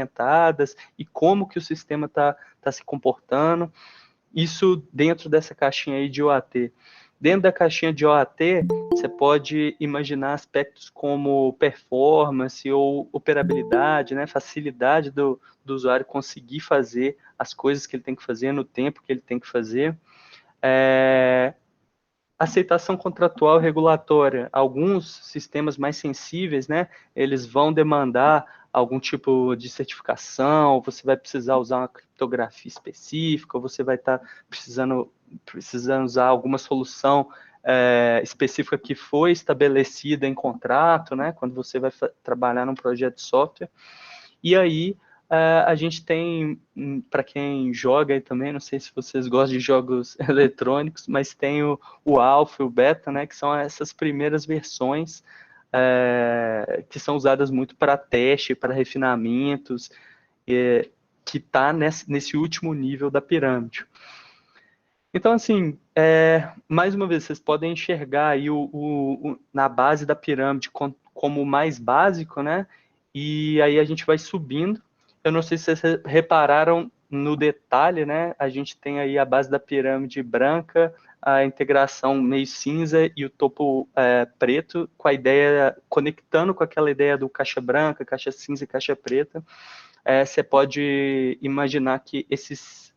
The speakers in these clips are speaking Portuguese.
implementadas e como que o sistema está se comportando. Isso dentro dessa caixinha aí de OAT. Dentro da caixinha de OAT, você pode imaginar aspectos como performance ou operabilidade, né? Facilidade do usuário conseguir fazer as coisas que ele tem que fazer no tempo que ele tem que fazer. Aceitação contratual regulatória. Alguns sistemas mais sensíveis, né, eles vão demandar algum tipo de certificação, você vai precisar usar uma criptografia específica, você vai estar precisando usar alguma solução específica que foi estabelecida em contrato, né, quando você vai trabalhar num projeto de software. E aí, a gente tem, para quem joga aí também, não sei se vocês gostam de jogos eletrônicos, mas tem o Alpha e o Beta, né, que são essas primeiras versões que são usadas muito para teste, para refinamentos, que está nesse último nível da pirâmide. Então, assim, mais uma vez, vocês podem enxergar aí na base da pirâmide como o mais básico, né? E aí a gente vai subindo. Eu não sei se vocês repararam no detalhe, né? A gente tem aí a base da pirâmide branca, a integração meio cinza e o topo preto, com a ideia, conectando com aquela ideia do caixa branca, caixa cinza e caixa preta. Você pode imaginar que esses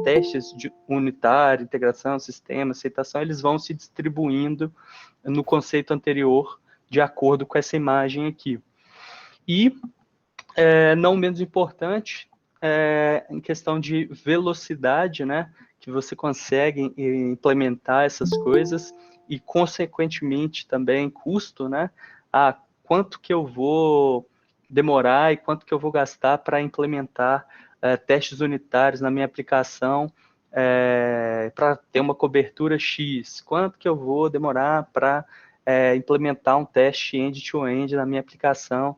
testes de unitário, integração, sistema, aceitação, eles vão se distribuindo no conceito anterior, de acordo com essa imagem aqui. E, não menos importante, em questão de velocidade, né, que você consegue implementar essas coisas e, consequentemente, também custo, né, quanto que eu vou demorar e quanto que eu vou gastar para implementar testes unitários na minha aplicação para ter uma cobertura X, quanto que eu vou demorar para implementar um teste end-to-end na minha aplicação.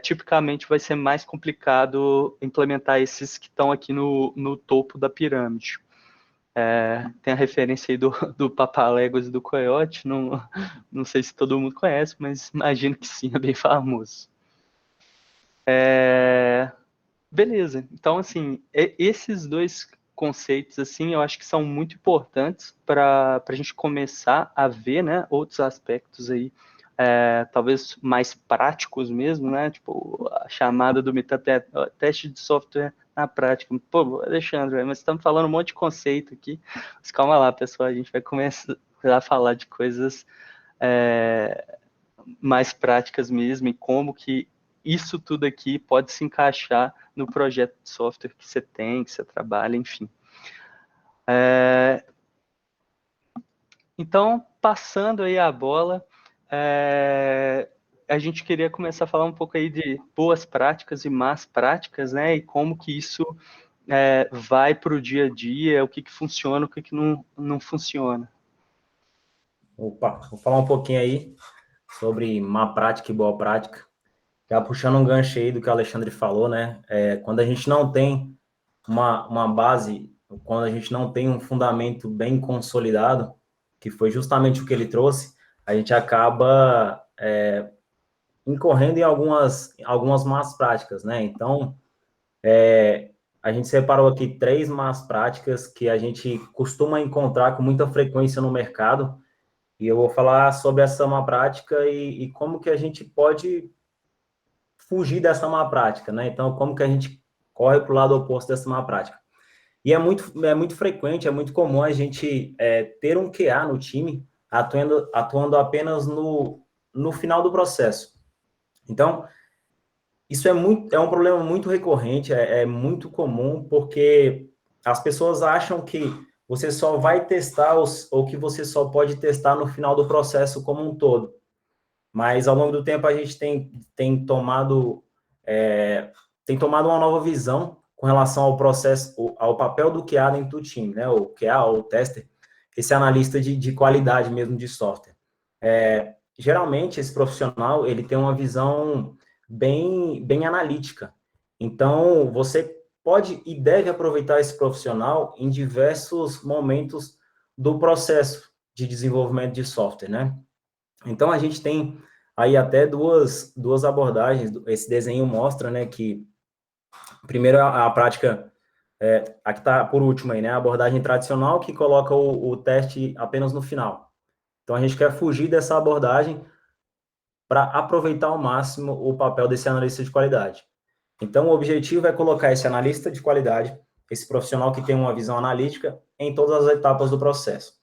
Tipicamente vai ser mais complicado implementar esses que estão aqui no topo da pirâmide. Tem a referência aí do Papaléguas e do Coyote, não sei se todo mundo conhece, mas imagino que sim, é bem famoso. Beleza, então assim, esses dois conceitos assim, eu acho que são muito importantes para a gente começar a ver, né, outros aspectos aí, talvez mais práticos mesmo, né, tipo a chamada do Meetup teste de software na prática. Pô, Alexandre, mas estamos falando um monte de conceito aqui, mas calma lá, pessoal, a gente vai começar a falar de coisas mais práticas mesmo e como que isso tudo aqui pode se encaixar no projeto de software que você tem, que você trabalha, enfim. Então, passando aí a bola, a gente queria começar a falar um pouco aí de boas práticas e más práticas, né? E como que isso vai para o dia a dia, o que funciona, o que não funciona. Opa, vou falar um pouquinho aí sobre má prática e boa prática. Já puxando um gancho aí do que o Alexandre falou, né? Quando a gente não tem uma base, quando a gente não tem um fundamento bem consolidado, que foi justamente o que ele trouxe, a gente acaba incorrendo em algumas más práticas, né? Então, a gente separou aqui 3 más práticas que a gente costuma encontrar com muita frequência no mercado, e eu vou falar sobre essa má prática e como que a gente pode fugir dessa má prática, né? Então, como que a gente corre para o lado oposto dessa má prática? E é muito frequente, é muito comum a gente ter um QA no time atuando apenas no final do processo. Então, isso é um problema muito recorrente, é muito comum, porque as pessoas acham que você só vai testar ou que você só pode testar no final do processo como um todo. Mas, ao longo do tempo, a gente tem tomado uma nova visão com relação ao processo, ao papel do QA dentro do time, né? O QA, ou o tester, esse analista de qualidade mesmo de software. Geralmente, esse profissional, ele tem uma visão bem analítica. Então, você pode e deve aproveitar esse profissional em diversos momentos do processo de desenvolvimento de software, né? Então, a gente tem aí até duas abordagens. Esse desenho mostra, né, que Primeiro, a prática, aqui está por último aí, né? A abordagem tradicional que coloca o teste apenas no final. Então, a gente quer fugir dessa abordagem para aproveitar ao máximo o papel desse analista de qualidade. Então, o objetivo é colocar esse analista de qualidade, esse profissional que tem uma visão analítica, em todas as etapas do processo.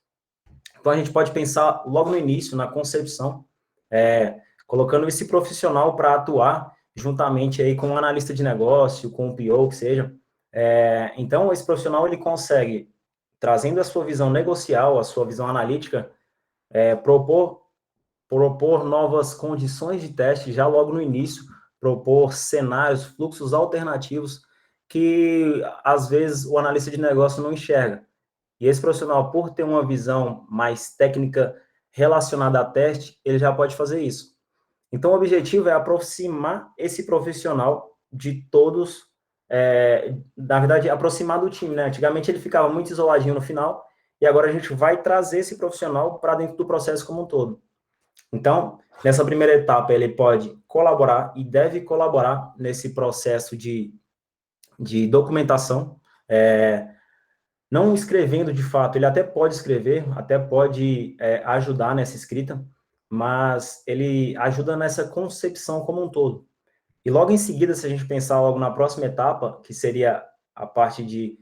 Então, a gente pode pensar logo no início, na concepção, colocando esse profissional para atuar juntamente aí com um analista de negócio, com o PO, que seja. Então, esse profissional, ele consegue, trazendo a sua visão negocial, a sua visão analítica, propor novas condições de teste já logo no início, propor cenários, fluxos alternativos que, às vezes, o analista de negócio não enxerga. E esse profissional, por ter uma visão mais técnica relacionada a teste, ele já pode fazer isso. Então, o objetivo é aproximar esse profissional de todos, na verdade, aproximar do time, né? Antigamente ele ficava muito isoladinho no final, e agora a gente vai trazer esse profissional para dentro do processo como um todo. Então, nessa primeira etapa, ele pode colaborar e deve colaborar nesse processo de documentação, não escrevendo de fato, ele até pode escrever, até pode ajudar nessa escrita, mas ele ajuda nessa concepção como um todo. E logo em seguida, se a gente pensar logo na próxima etapa, que seria a parte de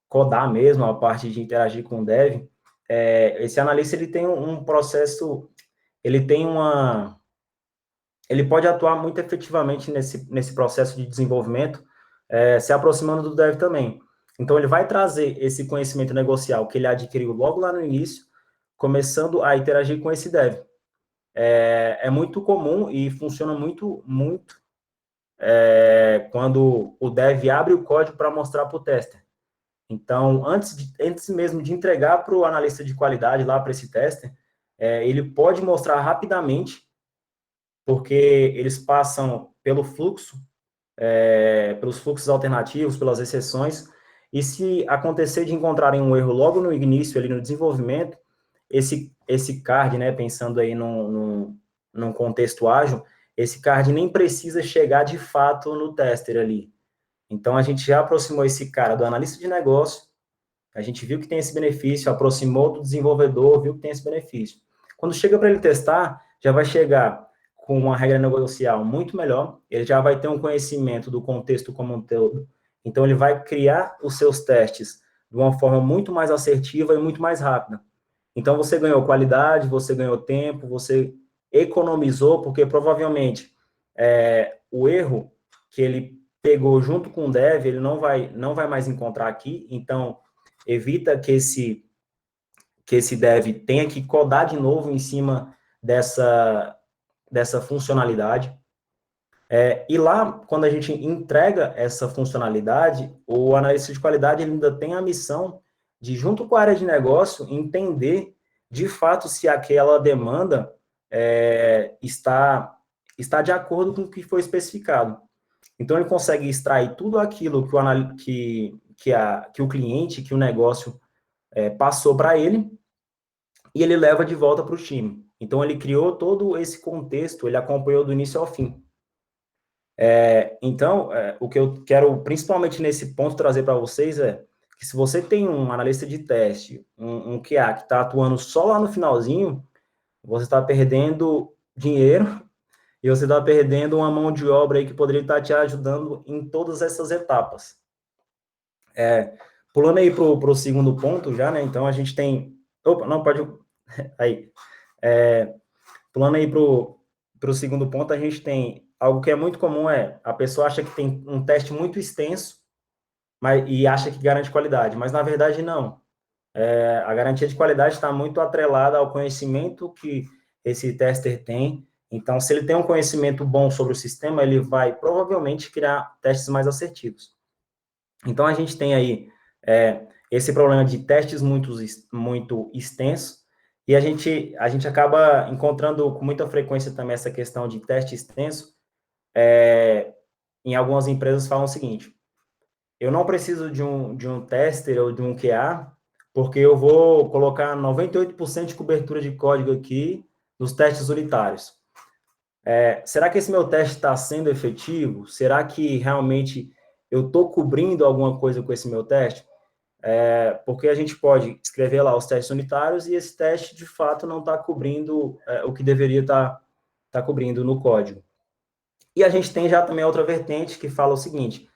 codar mesmo, a parte de interagir com o dev, esse analista ele tem um processo, ele pode atuar muito efetivamente nesse processo de desenvolvimento, se aproximando do dev também. Então, ele vai trazer esse conhecimento negocial que ele adquiriu logo lá no início, começando a interagir com esse dev. É muito comum e funciona muito quando o dev abre o código para mostrar para o tester. Então, antes mesmo de entregar para o analista de qualidade lá para esse tester, ele pode mostrar rapidamente, porque eles passam pelo fluxo, pelos fluxos alternativos, pelas exceções, e se acontecer de encontrarem um erro logo no início, ali no desenvolvimento, esse card, né, pensando aí num contexto ágil, esse card nem precisa chegar de fato no tester ali. Então, a gente já aproximou esse cara do analista de negócio, a gente viu que tem esse benefício, aproximou do desenvolvedor, viu que tem esse benefício. Quando chega para ele testar, já vai chegar com uma regra negocial muito melhor, ele já vai ter um conhecimento do contexto como um todo, então ele vai criar os seus testes de uma forma muito mais assertiva e muito mais rápida. Então você ganhou qualidade, você ganhou tempo, você economizou, porque provavelmente o erro que ele pegou junto com o dev, ele não vai mais encontrar aqui, então evita que esse dev tenha que codar de novo em cima dessa funcionalidade. E lá, quando a gente entrega essa funcionalidade, o analista de qualidade ainda tem a missão de, junto com a área de negócio, entender de fato se aquela demanda está de acordo com o que foi especificado. Então, ele consegue extrair tudo aquilo que o cliente, que o negócio passou para ele, e ele leva de volta para o time. Então, ele criou todo esse contexto, ele acompanhou do início ao fim. Então, o que eu quero, principalmente nesse ponto, trazer para vocês é que se você tem um analista de teste, um QA que está atuando só lá no finalzinho, você está perdendo dinheiro e você está perdendo uma mão de obra aí que poderia estar te ajudando em todas essas etapas. Pulando aí para o segundo ponto já, né? Então, a gente tem... Opa, não, pode... Aí. Pulando aí para o segundo ponto, a gente tem algo que é muito comum, a pessoa acha que tem um teste muito extenso e acha que garante qualidade, mas na verdade não. A garantia de qualidade está muito atrelada ao conhecimento que esse tester tem. Então, se ele tem um conhecimento bom sobre o sistema, ele vai provavelmente criar testes mais assertivos. Então, a gente tem aí esse problema de testes muito extensos, e a gente acaba encontrando com muita frequência também essa questão de teste extenso. Em algumas empresas falam o seguinte: eu não preciso de um tester ou de um QA, porque eu vou colocar 98% de cobertura de código aqui nos testes unitários. Será que esse meu teste está sendo efetivo? Será que realmente eu estou cobrindo alguma coisa com esse meu teste? Porque a gente pode escrever lá os testes unitários e esse teste, de fato, não está cobrindo o que deveria estar cobrindo no código. E a gente tem já também outra vertente que fala o seguinte: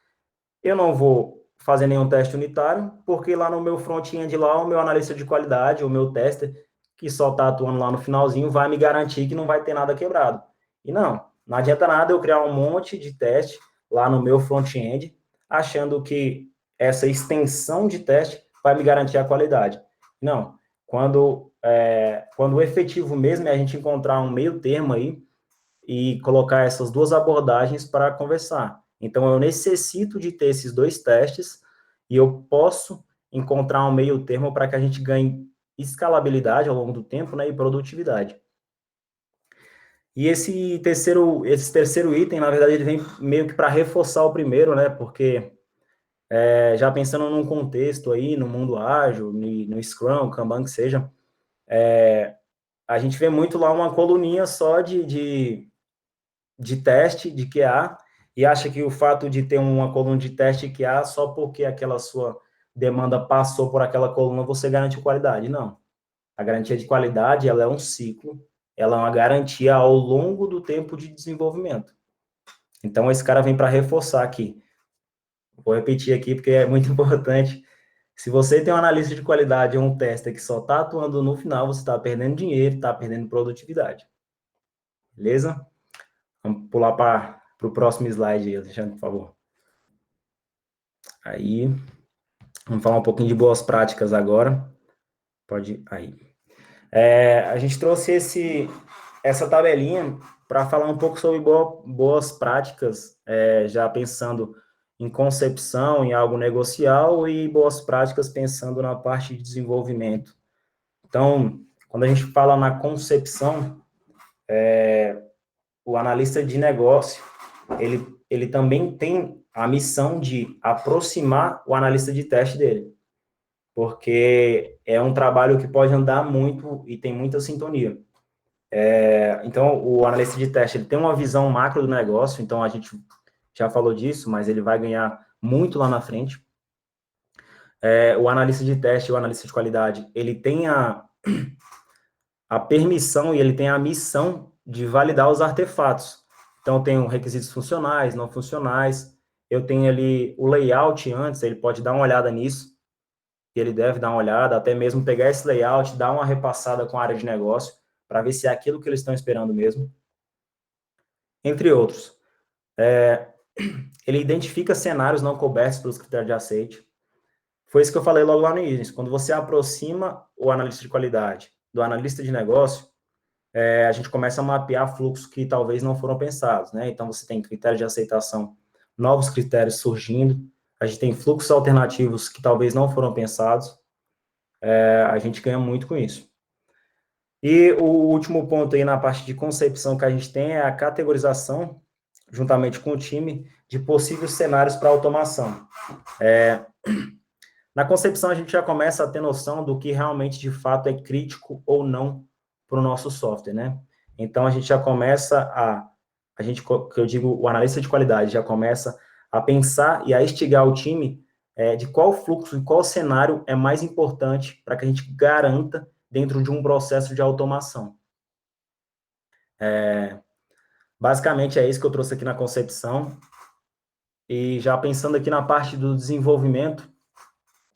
eu não vou fazer nenhum teste unitário, porque lá no meu front-end, lá, o meu analista de qualidade, o meu tester, que só está atuando lá no finalzinho, vai me garantir que não vai ter nada quebrado. E não adianta nada eu criar um monte de teste lá no meu front-end, achando que essa extensão de teste vai me garantir a qualidade. Não. Quando o efetivo mesmo é a gente encontrar um meio termo aí e colocar essas duas abordagens para conversar. Então, eu necessito de ter esses dois testes e eu posso encontrar um meio termo para que a gente ganhe escalabilidade ao longo do tempo, né, e produtividade. E esse terceiro item, na verdade, ele vem meio que para reforçar o primeiro, né, porque já pensando num contexto aí, no mundo ágil, no Scrum, Kanban, que seja, a gente vê muito lá uma coluninha só de teste de QA e acha que o fato de ter uma coluna de teste QA, só porque aquela sua demanda passou por aquela coluna, você garante qualidade. Não. A garantia de qualidade, ela é um ciclo, ela é uma garantia ao longo do tempo de desenvolvimento. Então, esse cara vem para reforçar aqui. Vou repetir aqui, porque é muito importante. Se você tem um analista de qualidade ou um tester que só está atuando no final, você está perdendo dinheiro, está perdendo produtividade. Beleza? Vamos pular para o próximo slide aí, Alexandre, por favor. Aí, vamos falar um pouquinho de boas práticas agora. Pode ir aí. A gente trouxe essa tabelinha para falar um pouco sobre boas práticas, já pensando em concepção, em algo negocial, e boas práticas pensando na parte de desenvolvimento. Então, quando a gente fala na concepção, o analista de negócio, ele também tem a missão de aproximar o analista de teste dele, porque é um trabalho que pode andar muito e tem muita sintonia. Então, o analista de teste, ele tem uma visão macro do negócio, então a gente já falou disso, mas ele vai ganhar muito lá na frente. O analista de teste, o analista de qualidade, ele tem a permissão e ele tem a missão de validar os artefatos. Então, tem requisitos funcionais, não funcionais, eu tenho ali o layout antes, ele pode dar uma olhada nisso, ele deve dar uma olhada, até mesmo pegar esse layout, dar uma repassada com a área de negócio, para ver se é aquilo que eles estão esperando mesmo, entre outros. Ele identifica cenários não cobertos pelos critérios de aceite. Foi isso que eu falei logo lá no início. Quando você aproxima o analista de qualidade do analista de negócio, a gente começa a mapear fluxos que talvez não foram pensados, né? Então, você tem critérios de aceitação, novos critérios surgindo, a gente tem fluxos alternativos que talvez não foram pensados, a gente ganha muito com isso. E o último ponto aí na parte de concepção que a gente tem é a categorização, juntamente com o time, de possíveis cenários para automação. Na concepção, a gente já começa a ter noção do que realmente, de fato, é crítico ou não para o nosso software, né? Então, a gente já começa que eu digo, o analista de qualidade já começa a pensar e a instigar o time de qual fluxo e qual cenário é mais importante para que a gente garanta dentro de um processo de automação. Basicamente, é isso que eu trouxe aqui na concepção. E já pensando aqui na parte do desenvolvimento,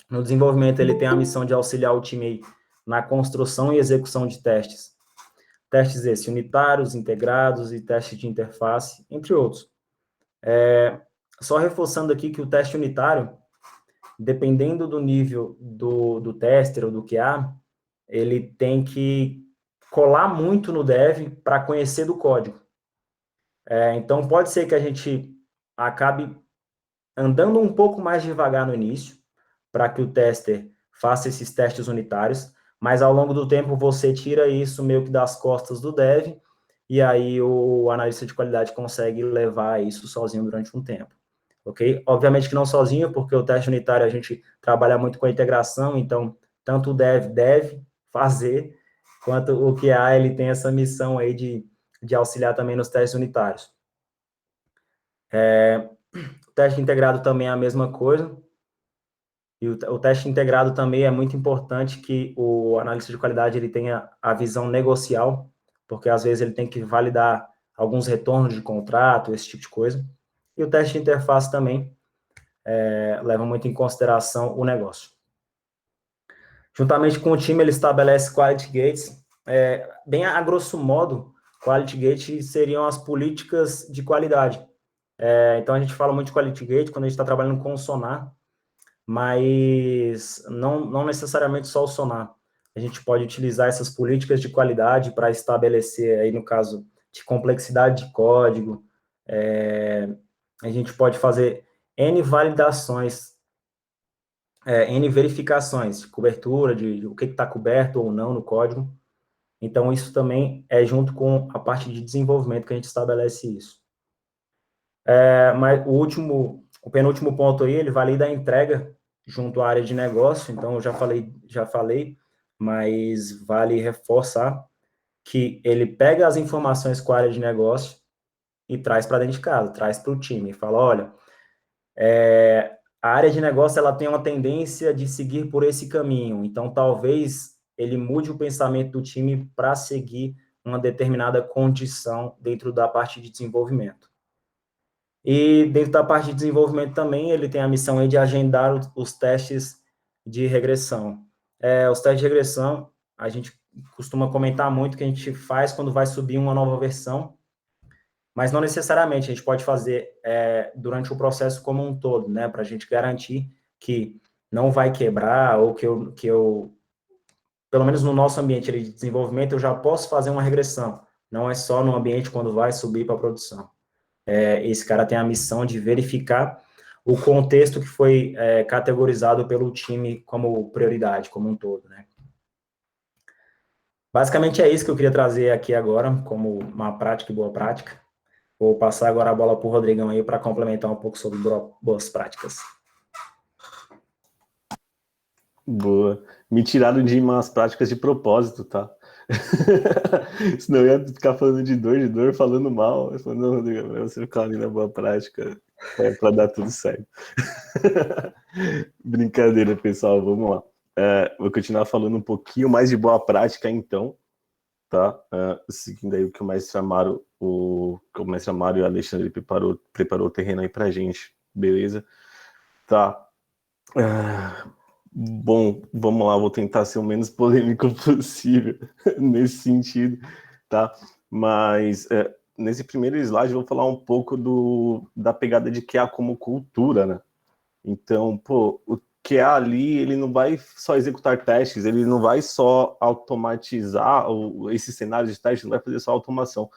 no desenvolvimento ele tem a missão de auxiliar o time na construção e execução de testes. Testes esses unitários, integrados e testes de interface, entre outros. Só reforçando aqui que o teste unitário, dependendo do nível do tester ou do QA, ele tem que colar muito no dev para conhecer do código. Então, pode ser que a gente acabe andando um pouco mais devagar no início, para que o tester faça esses testes unitários, mas ao longo do tempo você tira isso meio que das costas do dev, e aí o analista de qualidade consegue levar isso sozinho durante um tempo. Ok? Obviamente que não sozinho, porque o teste unitário a gente trabalha muito com a integração, então tanto o dev deve fazer, quanto o QA ele tem essa missão aí de auxiliar também nos testes unitários. teste integrado também é a mesma coisa. E o teste integrado também é muito importante que o analista de qualidade ele tenha a visão negocial, porque às vezes ele tem que validar alguns retornos de contrato, esse tipo de coisa. E o teste de interface também leva muito em consideração o negócio. Juntamente com o time, ele estabelece quality gates. Bem a grosso modo, quality gates seriam as políticas de qualidade. Então, a gente fala muito de quality gate quando a gente está trabalhando com o Sonar, mas não necessariamente só o Sonar. A gente pode utilizar essas políticas de qualidade para estabelecer, aí no caso, de complexidade de código. A gente pode fazer N validações, N verificações de cobertura, de o que está coberto ou não no código. Então, isso também é junto com a parte de desenvolvimento que a gente estabelece isso. Mas o penúltimo ponto aí, ele valida a entrega junto à área de negócio. Então, eu já falei, mas vale reforçar que ele pega as informações com a área de negócio e traz para dentro de casa, traz para o time. E fala, olha, a área de negócio ela tem uma tendência de seguir por esse caminho. Então, talvez ele mude o pensamento do time para seguir uma determinada condição dentro da parte de desenvolvimento. E dentro da parte de desenvolvimento também, ele tem a missão aí de agendar os testes de regressão. Os testes de regressão, a gente costuma comentar muito que a gente faz quando vai subir uma nova versão, mas não necessariamente, a gente pode fazer durante o processo como um todo, né, para a gente garantir que não vai quebrar, ou que eu, pelo menos no nosso ambiente de desenvolvimento, eu já posso fazer uma regressão, não é só no ambiente quando vai subir para a produção. Esse cara tem a missão de verificar o contexto que foi categorizado pelo time como prioridade, como um todo, né. Basicamente é isso que eu queria trazer aqui agora, como uma prática e boa prática. Vou passar agora a bola para o Rodrigão aí para complementar um pouco sobre boas práticas. Boa. Me tiraram de más práticas de propósito, tá? Senão eu ia ficar falando de dor, falando mal. Eu falando, não, Rodrigo, você ficar ali na boa prática para dar tudo certo. Brincadeira, pessoal, vamos lá. Vou continuar falando um pouquinho mais de boa prática, então, tá? Seguindo aí o que o mestre Amaro e o Alexandre preparou o terreno aí pra gente, beleza? Tá. Bom, vamos lá, vou tentar ser o menos polêmico possível nesse sentido, tá? Mas nesse primeiro slide eu vou falar um pouco da pegada de QA como cultura, né? Então, o QA ali, ele não vai só executar testes, ele não vai só automatizar esses cenários de testes, não vai fazer só automação,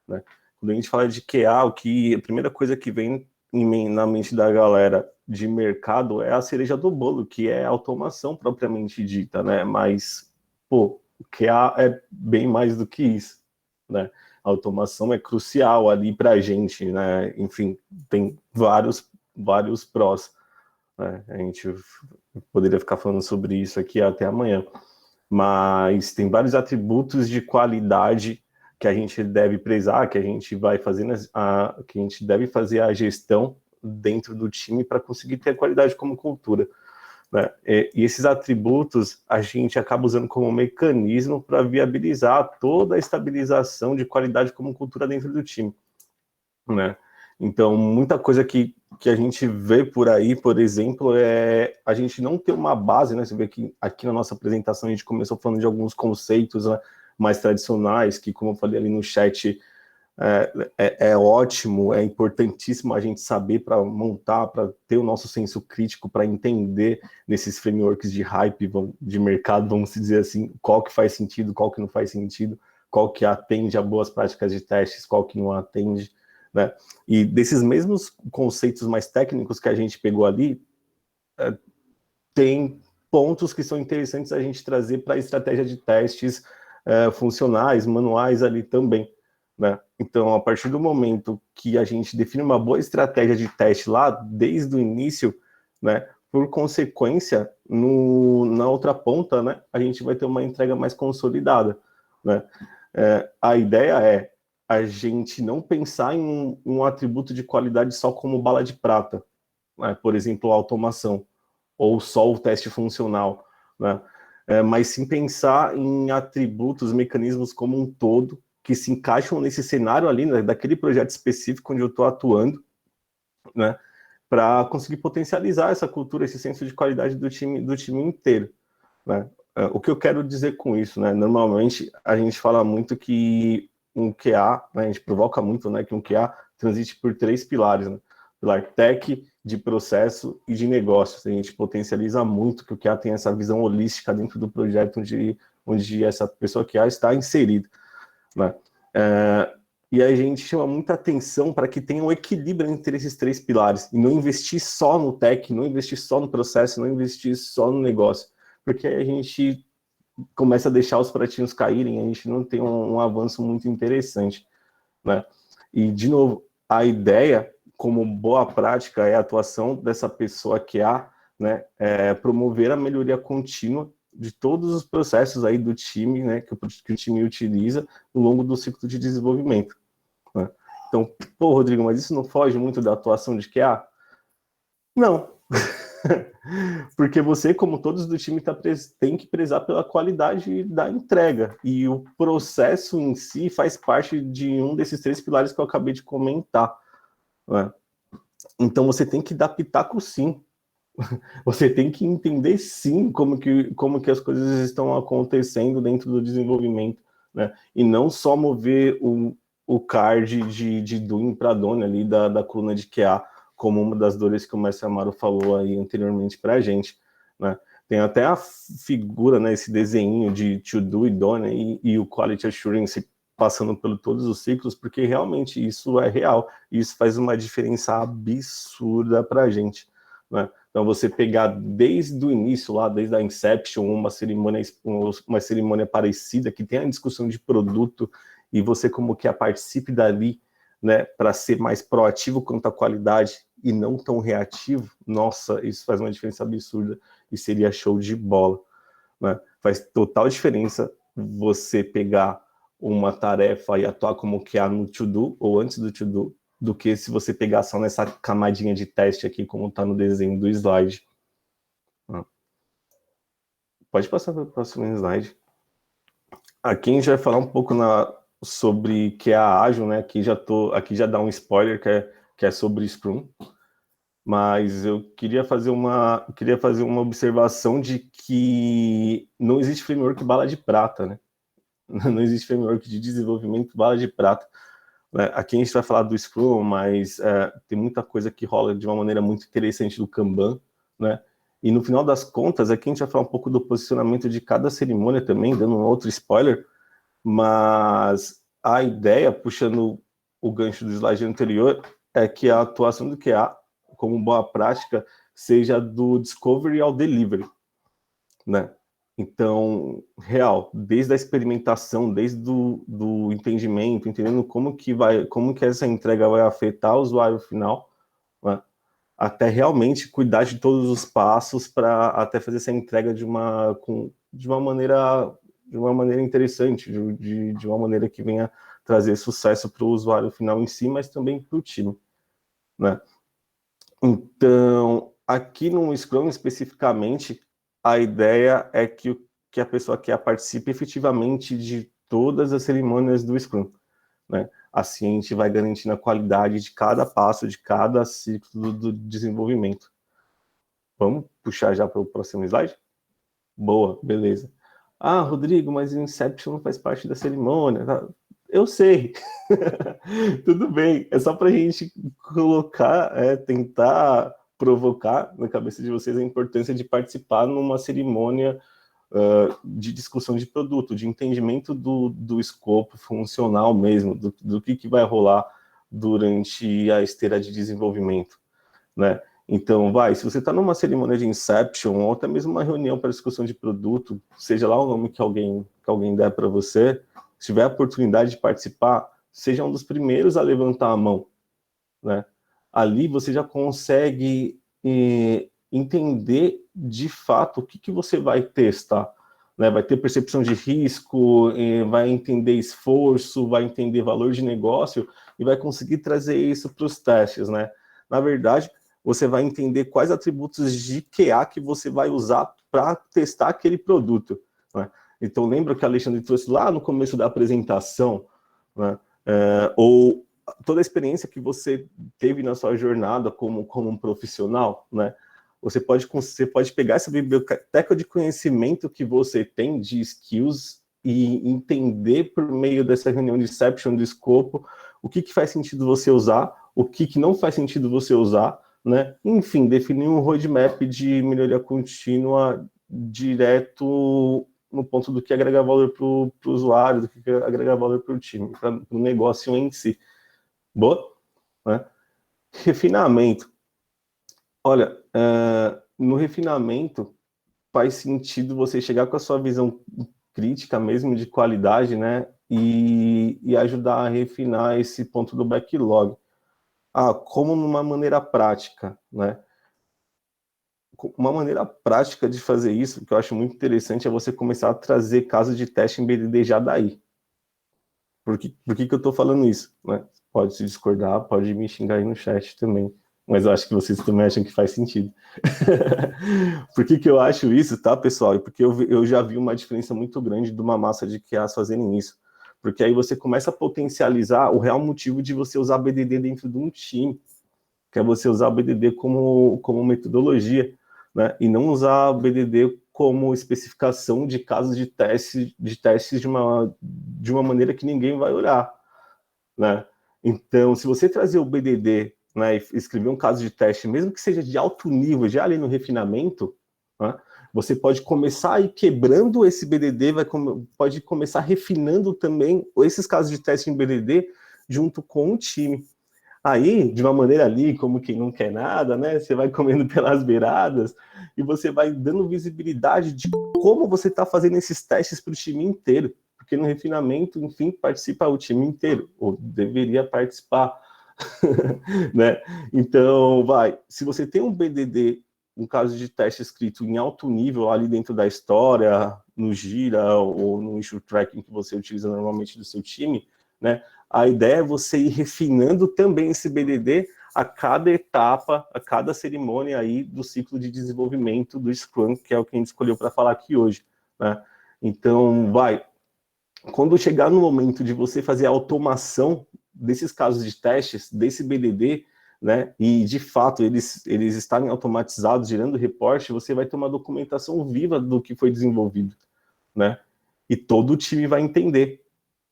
né? Quando a gente fala de QA, a primeira coisa que vem na mente da galera de mercado é a cereja do bolo, que é a automação propriamente dita, né? Mas, o QA é bem mais do que isso, né? A automação é crucial ali para a gente, né? Enfim, tem vários prós, né? A gente poderia ficar falando sobre isso aqui até amanhã, mas tem vários atributos de qualidade que a gente deve prezar, que a gente vai fazendo, que a gente deve fazer a gestão dentro do time para conseguir ter a qualidade como cultura, né? E esses atributos a gente acaba usando como mecanismo para viabilizar toda a estabilização de qualidade como cultura dentro do time, né? Então, muita coisa que a gente vê por aí, por exemplo, é a gente não ter uma base, né? Você vê que aqui na nossa apresentação a gente começou falando de alguns conceitos, né, mais tradicionais, que, como eu falei ali no chat, é ótimo, é importantíssimo a gente saber para montar, para ter o nosso senso crítico, para entender nesses frameworks de hype, de mercado, vamos dizer assim, qual que faz sentido, qual que não faz sentido, qual que atende a boas práticas de testes, qual que não atende, né? E desses mesmos conceitos mais técnicos que a gente pegou ali, tem pontos que são interessantes a gente trazer para a estratégia de testes funcionais, manuais ali também, né? Então, a partir do momento que a gente define uma boa estratégia de teste lá, desde o início, né, por consequência, na outra ponta, né, a gente vai ter uma entrega mais consolidada, né? A ideia é a gente não pensar em um atributo de qualidade só como bala de prata, né? Por exemplo, a automação, ou só o teste funcional, né? Mas sim pensar em atributos, mecanismos como um todo, que se encaixam nesse cenário ali, né, daquele projeto específico onde eu estou atuando, né, para conseguir potencializar essa cultura, esse senso de qualidade do time inteiro, né? O que eu quero dizer com isso, né? Normalmente a gente fala muito que um QA, né, a gente provoca muito, né, que um QA transite por 3 pilares, né? Pilar tech, de processo e de negócios. A gente potencializa muito que o QA tem essa visão holística dentro do projeto onde essa pessoa QA está inserida, né? E a gente chama muita atenção para que tenha um equilíbrio entre esses 3 pilares, e não investir só no tech, não investir só no processo, não investir só no negócio, porque aí a gente começa a deixar os pratinhos caírem, a gente não tem um avanço muito interessante, né? E, de novo, a ideia, como boa prática, é a atuação dessa pessoa QA, né, promover a melhoria contínua de todos os processos aí do time, né, que o time utiliza ao longo do ciclo de desenvolvimento, né? Então, pô, Rodrigo, mas isso não foge muito da atuação de QA? Não. Porque você, como todos do time, tem que prezar pela qualidade da entrega. E o processo em si faz parte de um desses 3 pilares que eu acabei de comentar, né? Então você tem que dar pitaco sim. Você tem que entender sim como que as coisas estão acontecendo dentro do desenvolvimento, né? E não só mover o card de doing para done ali da coluna de QA, como uma das dores que o Mestre Amaro falou aí anteriormente para a gente, né? Tem até a figura, né, esse desenho de to do e done e o quality assurance passando por todos os ciclos, porque realmente isso é real, e isso faz uma diferença absurda para a gente, né? Então, você pegar desde o início, lá, desde a Inception, uma cerimônia parecida, que tem a discussão de produto, e você como que participe dali, né, para ser mais proativo quanto à qualidade e não tão reativo, nossa, isso faz uma diferença absurda e seria show de bola, né? Faz total diferença você pegar uma tarefa e atuar como que há no to-do ou antes do to-do, do que se você pegar só nessa camadinha de teste aqui, como está no desenho do slide. Pode passar para o próximo slide. Aqui a gente vai falar um pouco sobre que é a Ágil, né? Aqui já dá um spoiler que é sobre Scrum, mas eu queria fazer uma observação de que não existe framework bala de prata, né? Não existe framework de desenvolvimento bala de prata. Aqui a gente vai falar do Scrum, mas tem muita coisa que rola de uma maneira muito interessante do Kanban, né? E no final das contas, aqui a gente vai falar um pouco do posicionamento de cada cerimônia também, dando um outro spoiler, mas a ideia, puxando o gancho do slide anterior, é que a atuação do QA, como boa prática, seja do discovery ao delivery, né? Então, real, desde a experimentação, desde do entendimento, entendendo como que essa entrega vai afetar o usuário final, né? Até realmente cuidar de todos os passos para até fazer essa entrega de uma maneira interessante, de uma maneira que venha trazer sucesso para o usuário final em si, mas também para o time, né? Então, aqui no Scrum especificamente, a ideia é que a pessoa que participe efetivamente de todas as cerimônias do Scrum, né? Assim a gente vai garantindo a qualidade de cada passo, de cada ciclo do desenvolvimento. Vamos puxar já para o próximo slide? Boa, beleza. Ah, Rodrigo, mas o Inception não faz parte da cerimônia. Tá? Eu sei. Tudo bem. É só para a gente colocar, tentar provocar na cabeça de vocês a importância de participar numa cerimônia de discussão de produto, de entendimento do escopo funcional mesmo, do que vai rolar durante a esteira de desenvolvimento, né? Então, se você está numa cerimônia de Inception, ou até mesmo uma reunião para discussão de produto, seja lá o nome que alguém der para você, se tiver a oportunidade de participar, seja um dos primeiros a levantar a mão, né? Ali você já consegue entender de fato o que você vai testar, né? Vai ter percepção de risco, vai entender esforço, vai entender valor de negócio e vai conseguir trazer isso para os testes, né? Na verdade, você vai entender quais atributos de QA que você vai usar para testar aquele produto, né? Então, lembra que o Alexandre trouxe lá no começo da apresentação, né? Ou toda a experiência que você teve na sua jornada como um profissional, né? Você pode pegar essa biblioteca de conhecimento que você tem de skills e entender por meio dessa reunião de inception do escopo o que faz sentido você usar, o que não faz sentido você usar, né? Enfim, definir um roadmap de melhoria contínua direto no ponto do que agregar valor para o usuário, do que agregar valor para o time, para o negócio em si. Boa? Né? Refinamento. Olha, no refinamento faz sentido você chegar com a sua visão crítica mesmo de qualidade, né? E ajudar a refinar esse ponto do backlog. Como numa maneira prática, né? Uma maneira prática de fazer isso, que eu acho muito interessante, é você começar a trazer casos de teste em BDD já daí. Por que eu estou falando isso? Né? Pode se discordar, pode me xingar aí no chat também, mas eu acho que vocês também acham que faz sentido. Por que eu acho isso, tá, pessoal? Porque eu já vi uma diferença muito grande de uma massa de QAs fazerem isso. Porque aí você começa a potencializar o real motivo de você usar BDD dentro de um time, que é você usar o BDD como metodologia, né? E não usar o BDD como especificação de casos de testes de uma maneira que ninguém vai olhar, né? Então, se você trazer o BDD, né, e escrever um caso de teste, mesmo que seja de alto nível, já ali no refinamento, né, você pode começar a ir quebrando esse BDD, pode começar refinando também esses casos de teste em BDD junto com o time. Aí, de uma maneira ali, como quem não quer nada, né? Você vai comendo pelas beiradas e você vai dando visibilidade de como você está fazendo esses testes para o time inteiro. Porque no refinamento, enfim, participa o time inteiro, ou deveria participar, né? Então, se você tem um BDD, um caso de teste escrito em alto nível ali dentro da história, no Gira ou no issue tracking que você utiliza normalmente do seu time, né? A ideia é você ir refinando também esse BDD a cada etapa, a cada cerimônia aí do ciclo de desenvolvimento do Scrum, que é o que a gente escolheu para falar aqui hoje, né? Então, quando chegar no momento de você fazer a automação desses casos de testes, desse BDD, né, e de fato eles estarem automatizados, gerando reporte, você vai ter uma documentação viva do que foi desenvolvido, né? E todo o time vai entender.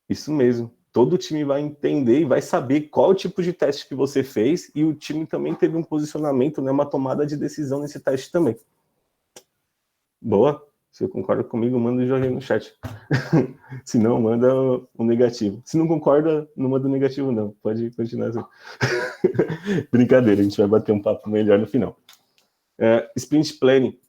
Isso mesmo. Todo o time vai entender e vai saber qual tipo de teste que você fez, e o time também teve um posicionamento, né, uma tomada de decisão nesse teste também. Boa? Se você concorda comigo, manda o joinha no chat. Se não, manda o negativo. Se não concorda, não manda o negativo, não. Pode continuar assim. Brincadeira, a gente vai bater um papo melhor no final. Sprint Planning.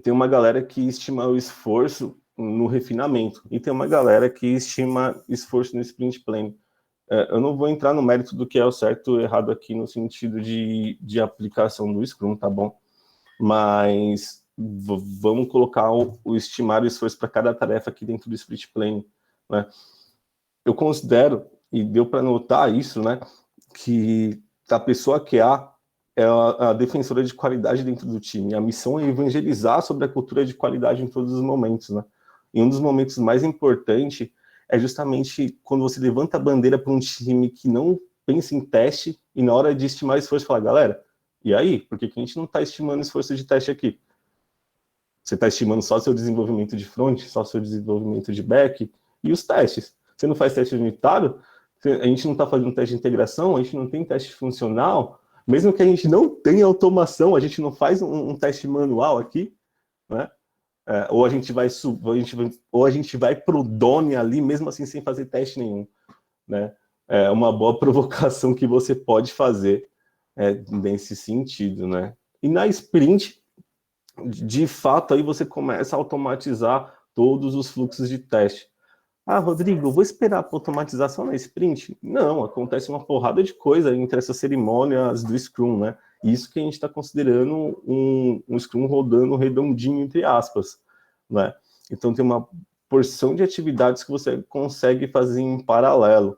Tem uma galera que estima o esforço no refinamento, e tem uma galera que estima esforço no Sprint Planning. Eu não vou entrar no mérito do que é o certo ou errado aqui no sentido de aplicação do Scrum, tá bom? Mas vamos colocar o estimar o esforço para cada tarefa aqui dentro do Sprint Planning, né? Eu considero, e deu para notar isso, né, que a pessoa QA é a defensora de qualidade dentro do time. A missão é evangelizar sobre a cultura de qualidade em todos os momentos, né? E um dos momentos mais importantes é justamente quando você levanta a bandeira para um time que não pensa em teste, e na hora de estimar esforço, fala, galera, e aí? Por que a gente não está estimando esforço de teste aqui? Você está estimando só seu desenvolvimento de front, só seu desenvolvimento de back, e os testes? Você não faz teste unitário? A gente não está fazendo teste de integração? A gente não tem teste funcional? Mesmo que a gente não tenha automação, a gente não faz um teste manual aqui, né? Ou a gente vai pro Done ali, mesmo assim sem fazer teste nenhum, né? É uma boa provocação que você pode fazer nesse sentido, né? E na sprint, de fato, aí você começa a automatizar todos os fluxos de teste. Rodrigo, eu vou esperar para automatizar só na sprint? Não, acontece uma porrada de coisa entre essas cerimônias do Scrum, né? Isso que a gente está considerando um Scrum rodando redondinho, entre aspas, né? Então tem uma porção de atividades que você consegue fazer em paralelo.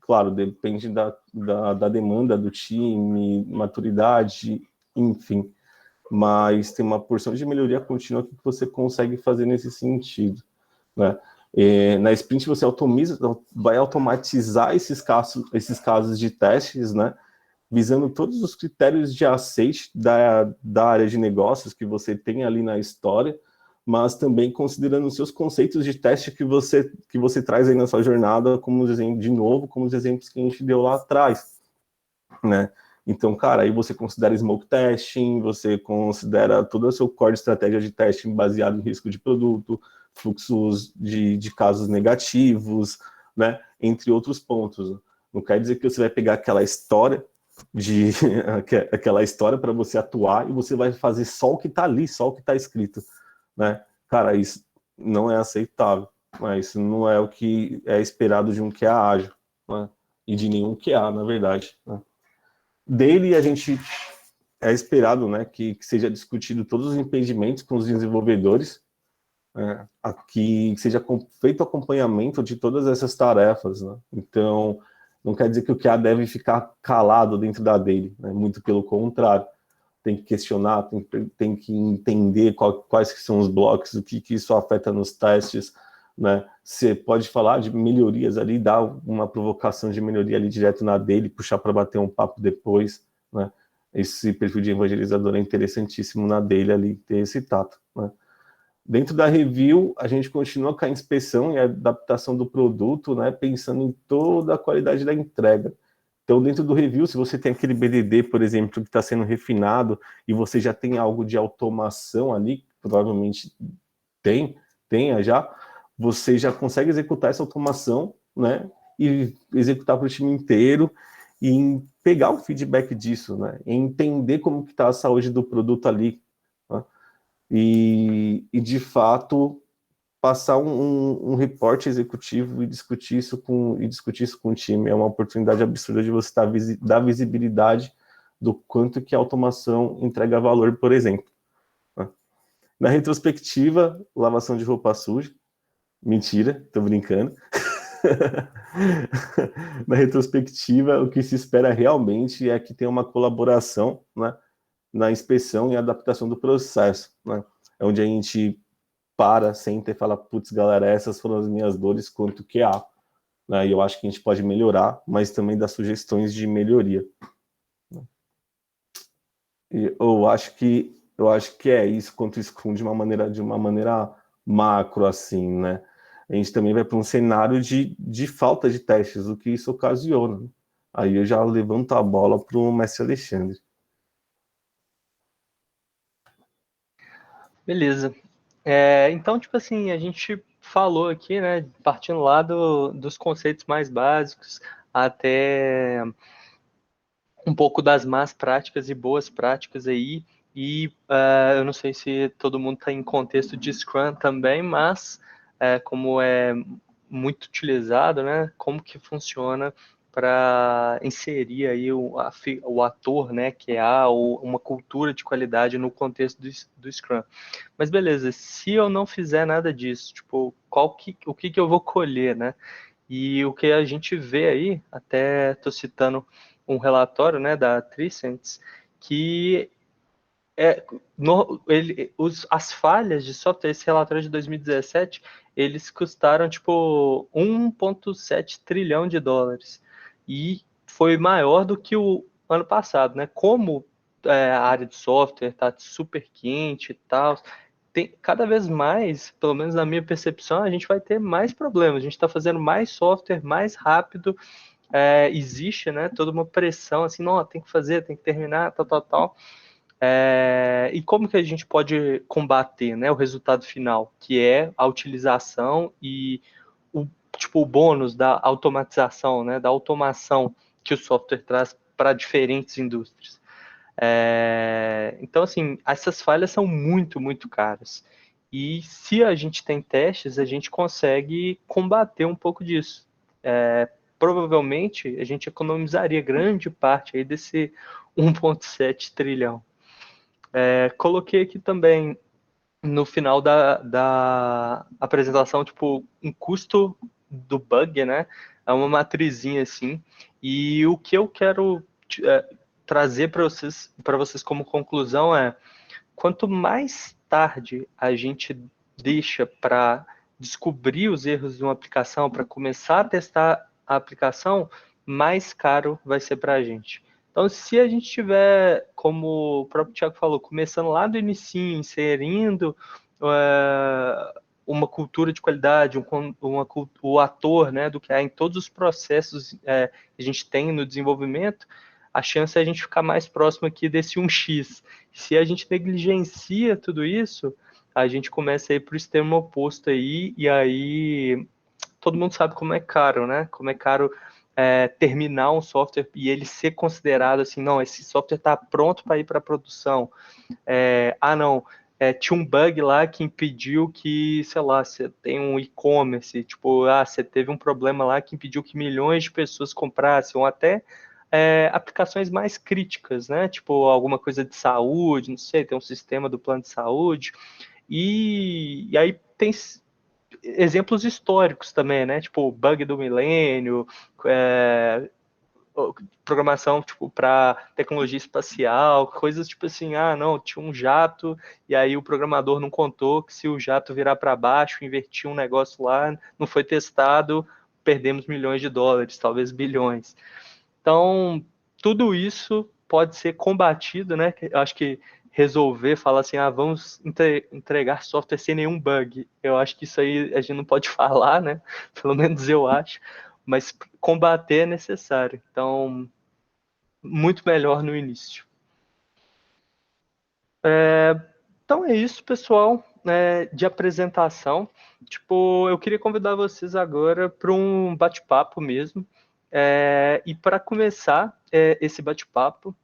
claro, depende da demanda do time, maturidade, enfim. Mas tem uma porção de melhoria contínua que você consegue fazer nesse sentido, né? Na sprint você vai automatizar esses casos de testes, né? Visando todos os critérios de aceite da área de negócios que você tem ali na história, mas também considerando os seus conceitos de teste que você traz aí na sua jornada, como os exemplos que a gente deu lá atrás, né? Então, cara, aí você considera smoke testing, você considera todo o seu core de estratégia de testing baseado em risco de produto, fluxos de casos negativos, né? Entre outros pontos. Não quer dizer que você vai pegar aquela história para você atuar e você vai fazer só o que está ali, só o que está escrito, né? Cara, isso não é aceitável, mas isso não é o que é esperado de um QA ágil, né? E de nenhum QA, na verdade, né? Dele a gente é esperado, né, que seja discutido todos os impedimentos com os desenvolvedores, que seja feito acompanhamento de todas essas tarefas, né? Então, não quer dizer que o QA deve ficar calado dentro da dele, né? Muito pelo contrário, tem que questionar, tem que entender quais que são os blocos, o que isso afeta nos testes, né? Você pode falar de melhorias ali, dar uma provocação de melhoria ali direto na dele, puxar para bater um papo depois, né? Esse perfil de evangelizador é interessantíssimo na dele ali, ter esse tato, né? Dentro da review, a gente continua com a inspeção e a adaptação do produto, né, pensando em toda a qualidade da entrega. Então, dentro do review, se você tem aquele BDD, por exemplo, que está sendo refinado e você já tem algo de automação ali, provavelmente tenha já, você já consegue executar essa automação, né, e executar para o time inteiro e pegar o feedback disso, né, e entender como que está a saúde do produto ali, né, e de fato passar um reporte executivo e discutir isso com o time. É uma oportunidade absurda de você dar visibilidade do quanto que a automação entrega valor, por exemplo, né? Na retrospectiva, lavação de roupa suja. Mentira, tô brincando. Na retrospectiva, o que se espera realmente é que tenha uma colaboração, né, na inspeção e adaptação do processo, né? É onde a gente senta e fala, putz, galera, essas foram as minhas dores quanto que há, né? E eu acho que a gente pode melhorar, mas também dar sugestões de melhoria. E eu acho que é isso quanto Scrum de uma maneira macro, assim, né? A gente também vai para um cenário de falta de testes, o que isso ocasiona, né? Aí eu já levanto a bola para o mestre Alexandre. Beleza. Então, tipo assim, a gente falou aqui, né, partindo lá dos conceitos mais básicos até um pouco das más práticas e boas práticas aí. E eu não sei se todo mundo está em contexto de Scrum também, mas como é muito utilizado, né, como que funciona para inserir aí o ator, né, que há uma cultura de qualidade no contexto do Scrum. Mas beleza, se eu não fizer nada disso, tipo, o que eu vou colher, né? E o que a gente vê aí, até estou citando um relatório, né, da Tricentis, que as falhas de software, esse relatório de 2017, eles custaram tipo 1,7 trilhão de dólares. E foi maior do que o ano passado, né? Como a área de software está super quente e tal, tem cada vez mais, pelo menos na minha percepção, a gente vai ter mais problemas. A gente está fazendo mais software mais rápido. Existe, né, toda uma pressão assim, não, tem que fazer, tem que terminar, tal, tal, tal. E como que a gente pode combater, né, o resultado final, que é a utilização e o bônus da automatização, né, da automação que o software traz para diferentes indústrias. Então, assim, essas falhas são muito, muito caras. E se a gente tem testes, a gente consegue combater um pouco disso. Provavelmente, a gente economizaria grande parte aí desse 1,7 trilhão. Coloquei aqui também no final da apresentação, tipo, um custo do bug, né? é uma matrizinha assim. E o que eu quero trazer para vocês como conclusão é: quanto mais tarde a gente deixa para descobrir os erros de uma aplicação, para começar a testar a aplicação, mais caro vai ser para a gente. Então, se a gente tiver, como o próprio Thiago falou, começando lá do início, inserindo uma cultura de qualidade, o ator, né, do que há em todos os processos que a gente tem no desenvolvimento, a chance é a gente ficar mais próximo aqui desse 1x. Se a gente negligencia tudo isso, a gente começa a ir para o extremo oposto aí, e aí todo mundo sabe como é caro, né? Como é caro terminar um software e ele ser considerado assim, não, esse software está pronto para ir para a produção. Não, tinha um bug lá que impediu que, sei lá, você tem um e-commerce, tipo, você teve um problema lá que impediu que milhões de pessoas comprassem, ou até aplicações mais críticas, né? Tipo, alguma coisa de saúde, não sei, tem um sistema do plano de saúde, e aí tem exemplos históricos também, né? Tipo, bug do milênio, programação tipo para tecnologia espacial, coisas tipo assim, não, tinha um jato e aí o programador não contou que se o jato virar para baixo, investir um negócio lá, não foi testado, perdemos milhões de dólares, talvez bilhões. Então, tudo isso pode ser combatido, né? Eu acho que resolver, falar assim, vamos entregar software sem nenhum bug. Eu acho que isso aí a gente não pode falar, né? Pelo menos eu acho. Mas combater é necessário. Então, muito melhor no início. Então é isso, pessoal, de apresentação. Tipo, eu queria convidar vocês agora para um bate-papo mesmo. E para começar esse bate-papo,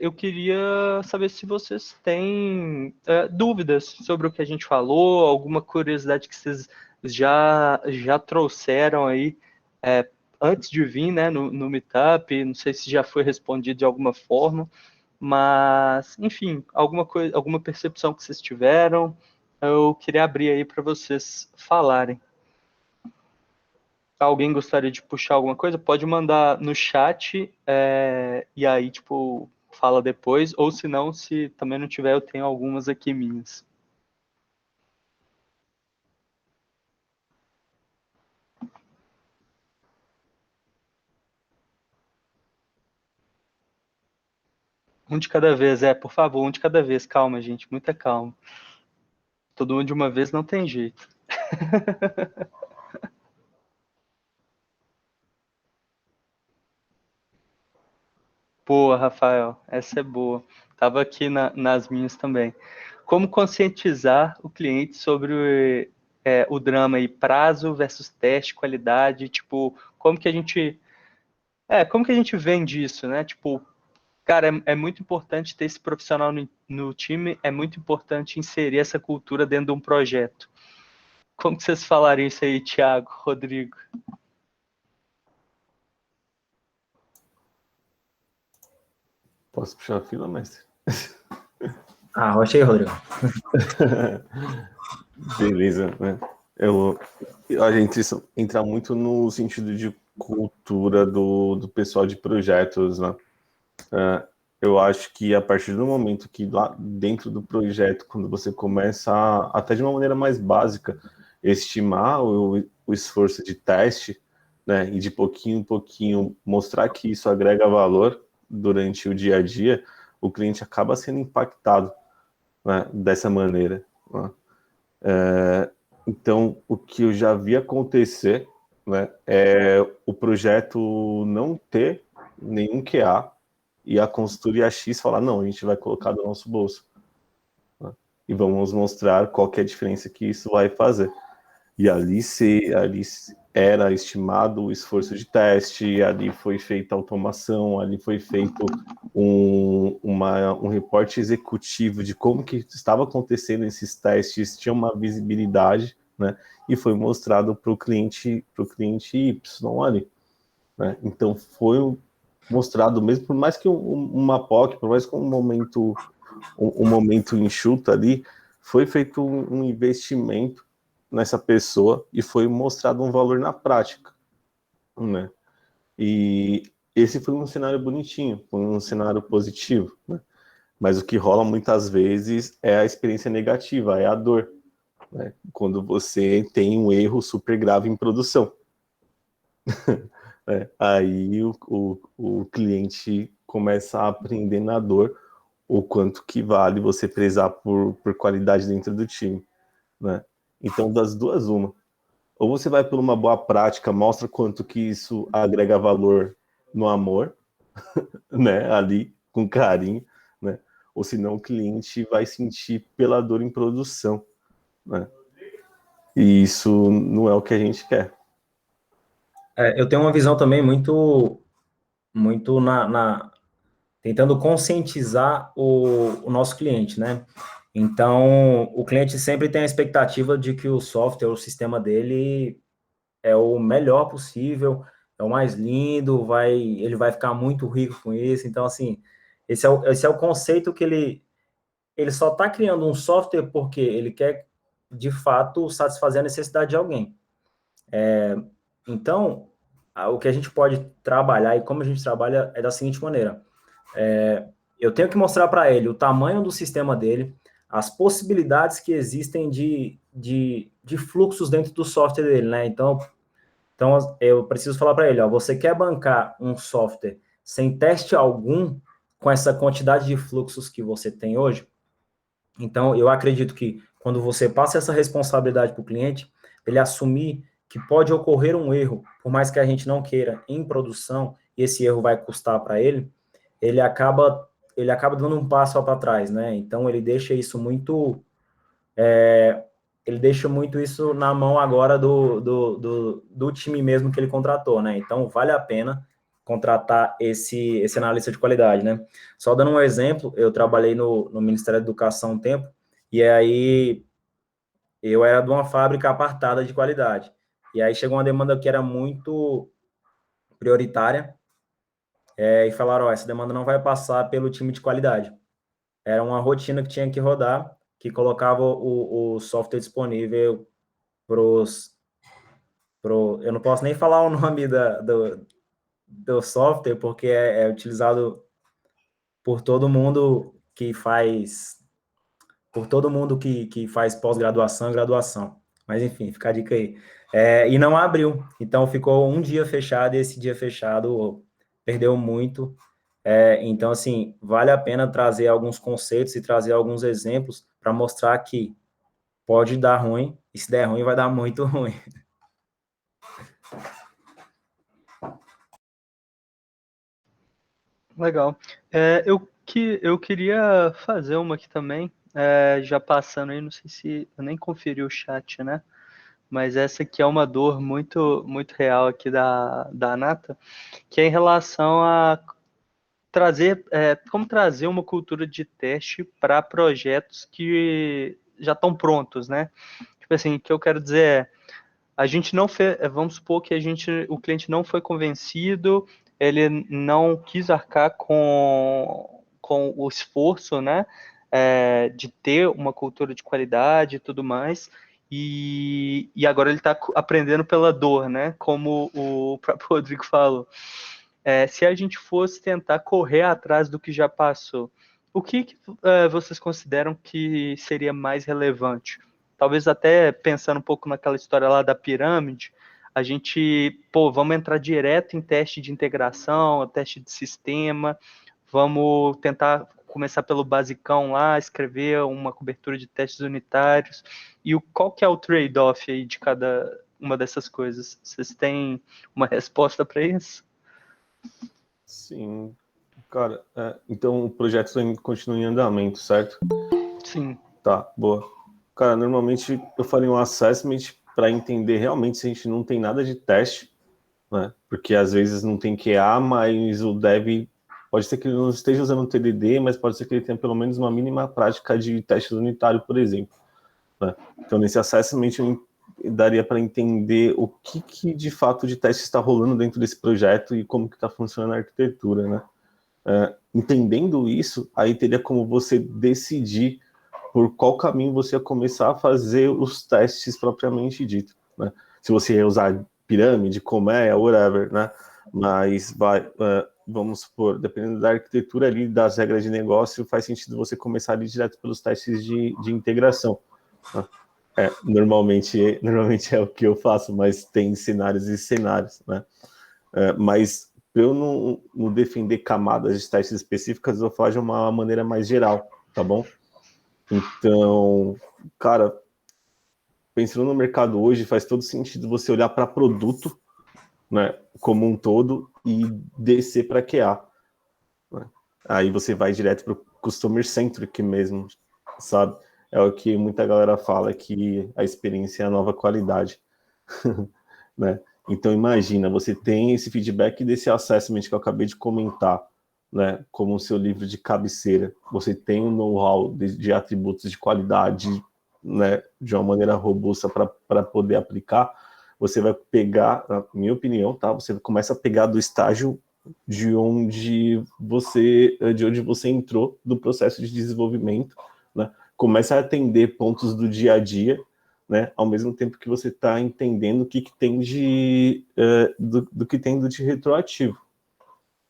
eu queria saber se vocês têm dúvidas sobre o que a gente falou, alguma curiosidade que vocês já trouxeram aí antes de vir, né, no Meetup. Não sei se já foi respondido de alguma forma, mas, enfim, alguma percepção que vocês tiveram, eu queria abrir aí para vocês falarem. Alguém gostaria de puxar alguma coisa? Pode mandar no chat e aí, tipo, fala depois. Ou se não, se também não tiver, eu tenho algumas aqui minhas. Um de cada vez, por favor, um de cada vez. Calma, gente, muita calma. Todo mundo de uma vez não tem jeito. Boa, Rafael, essa é boa. Estava aqui nas minhas também. Como conscientizar o cliente sobre o drama aí, prazo versus teste, qualidade, tipo, como que a gente vende isso, né? Tipo, cara, é muito importante ter esse profissional no time, é muito importante inserir essa cultura dentro de um projeto. Como que vocês falariam isso aí, Thiago, Rodrigo? Posso puxar a fila, mestre? Rocha aí, Rodrigo. Beleza, né? A gente entra muito no sentido de cultura do pessoal de projetos, né? Eu acho que a partir do momento que lá dentro do projeto, quando você começa até de uma maneira mais básica, estimar o esforço de teste, né? E de pouquinho em pouquinho mostrar que isso agrega valor durante o dia a dia, o cliente acaba sendo impactado, né, dessa maneira, né? Então, o que eu já vi acontecer, né, é o projeto não ter nenhum QA e a consultoria X falar, não, a gente vai colocar do nosso bolso, né, e vamos mostrar qual que é a diferença que isso vai fazer. E ali era estimado o esforço de teste, ali foi feita automação, ali foi feito um reporte executivo de como que estava acontecendo esses testes, tinha uma visibilidade, né? E foi mostrado para o cliente Y ali, né? Então foi mostrado mesmo, por mais que uma POC, por mais que um momento enxuto ali, foi feito um investimento nessa pessoa e foi mostrado um valor na prática, né? E esse foi um cenário bonitinho, foi um cenário positivo, né? Mas o que rola muitas vezes é a experiência negativa, é a dor, né? Quando você tem um erro super grave em produção. Aí o cliente começa a aprender na dor o quanto que vale você prezar por qualidade dentro do time, né? Então, das duas, uma. Ou você vai por uma boa prática, mostra quanto que isso agrega valor no amor, né? Ali, com carinho, né? Ou senão o cliente vai sentir pela dor em produção, né? E isso não é o que a gente quer. Eu tenho uma visão também muito tentando conscientizar o nosso cliente, né? Então, o cliente sempre tem a expectativa de que o software, o sistema dele é o melhor possível, é o mais lindo, ele vai ficar muito rico com isso. Então, assim, esse é o conceito que ele só está criando um software porque ele quer, de fato, satisfazer a necessidade de alguém. Então, o que a gente pode trabalhar e como a gente trabalha é da seguinte maneira. Eu tenho que mostrar para ele o tamanho do sistema dele, as possibilidades que existem de fluxos dentro do software dele, né? Então eu preciso falar para ele, ó, você quer bancar um software sem teste algum com essa quantidade de fluxos que você tem hoje? Então, eu acredito que quando você passa essa responsabilidade para o cliente, ele assumir que pode ocorrer um erro, por mais que a gente não queira, em produção, e esse erro vai custar para ele, ele acaba dando um passo para trás, né? Então, ele deixa muito isso na mão agora do time mesmo que ele contratou, né? Então, vale a pena contratar esse analista de qualidade, né? Só dando um exemplo, eu trabalhei no Ministério da Educação um tempo, e aí eu era de uma fábrica apartada de qualidade. E aí chegou uma demanda que era muito prioritária, e falaram, ó, essa demanda não vai passar pelo time de qualidade. Era uma rotina que tinha que rodar, que colocava o software disponível eu não posso nem falar o nome do software, porque é utilizado por todo mundo que faz pós-graduação e graduação. Mas enfim, fica a dica aí. E não abriu, então ficou um dia fechado, e esse dia fechado perdeu muito. Então, assim, vale a pena trazer alguns conceitos e trazer alguns exemplos para mostrar que pode dar ruim, e se der ruim, vai dar muito ruim. Legal. Eu queria fazer uma aqui também, já passando aí, não sei se eu nem conferi o chat, né? Mas essa aqui é uma dor muito, muito real aqui da Anata, que é em relação a como trazer uma cultura de teste para projetos que já estão prontos, né? Tipo assim, o que eu quero dizer a gente não fez, vamos supor que o cliente não foi convencido, ele não quis arcar com o esforço, né, de ter uma cultura de qualidade e tudo mais, e agora ele está aprendendo pela dor, né, como o próprio Rodrigo falou. Se a gente fosse tentar correr atrás do que já passou, o que vocês consideram que seria mais relevante? Talvez até pensando um pouco naquela história lá da pirâmide, a gente, vamos entrar direto em teste de integração, teste de sistema, vamos tentar começar pelo basicão lá, escrever uma cobertura de testes unitários, e qual que é o trade-off aí de cada uma dessas coisas? Vocês têm uma resposta para isso? Sim, cara, então o projeto continua em andamento, certo? Sim. Tá, boa. Cara, normalmente eu faria um assessment para entender realmente se a gente não tem nada de teste, né? Porque às vezes não tem QA, mas o dev pode ser que ele não esteja usando o TDD, mas pode ser que ele tenha pelo menos uma mínima prática de teste unitário, por exemplo, né? Então, nesse assessment eu daria para entender o que de fato de teste está rolando dentro desse projeto e como que está funcionando a arquitetura, né? Entendendo isso, aí teria como você decidir por qual caminho você ia começar a fazer os testes propriamente dito, né? Se você ia usar pirâmide, colmeia, whatever, né? Mas vamos supor, dependendo da arquitetura ali, das regras de negócio, faz sentido você começar ali direto pelos testes de integração. Né? Normalmente é o que eu faço, mas tem cenários e cenários, né? Mas para eu não defender camadas de testes específicas, eu vou falar de uma maneira mais geral, tá bom? Então, cara, pensando no mercado hoje, faz todo sentido você olhar para produto, né, como um todo e descer para QA. Né? Aí você vai direto para o customer centric mesmo, sabe? É o que muita galera fala, que a experiência é a nova qualidade. Né? Então imagina, você tem esse feedback desse assessment que eu acabei de comentar, né, como o seu livro de cabeceira, você tem um know-how de atributos de qualidade, né, de uma maneira robusta para poder aplicar, você vai pegar, na minha opinião, tá? Você começa a pegar do estágio de onde você entrou do processo de desenvolvimento, né? Começa a atender pontos do dia a dia, né? Ao mesmo tempo que você está entendendo o que tem do que tem de retroativo,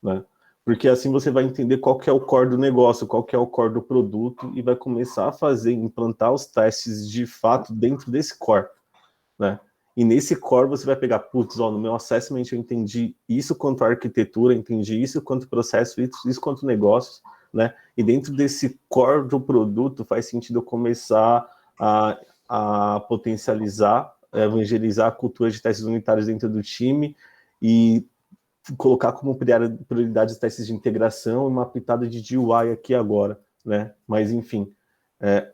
né? Porque assim você vai entender qual que é o core do negócio, qual que é o core do produto e vai começar a implantar os testes de fato dentro desse core, né? E nesse core você vai pegar, putz, no meu assessment eu entendi isso quanto arquitetura, entendi isso quanto processo, isso quanto negócios, né? E dentro desse core do produto faz sentido eu começar a potencializar, evangelizar a cultura de testes unitários dentro do time e colocar como prioridade os testes de integração e uma pitada de UI aqui agora, né? Mas enfim,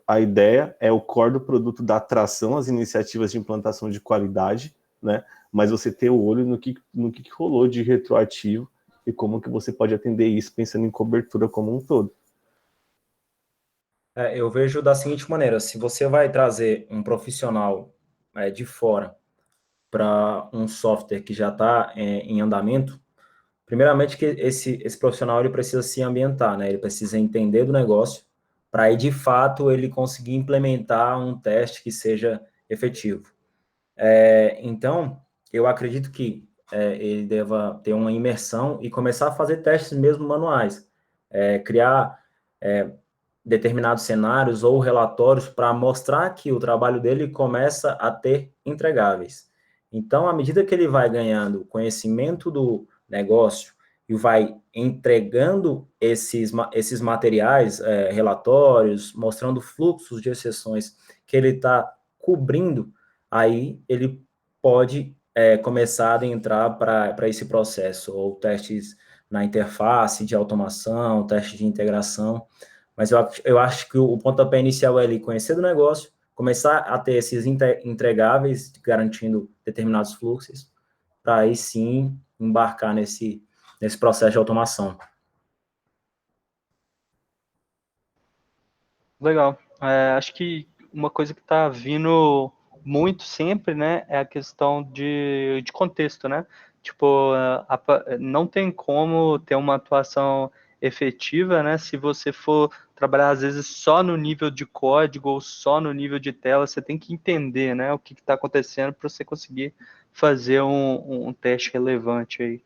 a ideia é o core do produto dar atração às iniciativas de implantação de qualidade, né? Mas você ter o olho no que rolou de retroativo e como que você pode atender isso pensando em cobertura como um todo. Eu vejo da seguinte maneira, se você vai trazer um profissional de fora para um software que já está em andamento, primeiramente que esse profissional ele precisa se ambientar, né? Ele precisa entender do negócio para aí, de fato, ele conseguir implementar um teste que seja efetivo. Então, eu acredito que ele deva ter uma imersão e começar a fazer testes mesmo manuais, criar determinados cenários ou relatórios para mostrar que o trabalho dele começa a ter entregáveis. Então, à medida que ele vai ganhando conhecimento do negócio e vai entregando esses materiais, relatórios, mostrando fluxos de exceções que ele está cobrindo, aí ele pode começar a adentrar para esse processo, ou testes na interface de automação, testes de integração. Mas eu acho que o pontapé inicial é ele conhecer do negócio, começar a ter esses entregáveis, garantindo determinados fluxos, para aí sim embarcar nesse processo de automação. Legal. Acho que uma coisa que está vindo muito sempre, né, é a questão de contexto, né? Tipo, não tem como ter uma atuação efetiva, né, se você for trabalhar, às vezes, só no nível de código ou só no nível de tela, você tem que entender, né, o que está acontecendo para você conseguir fazer um teste relevante aí.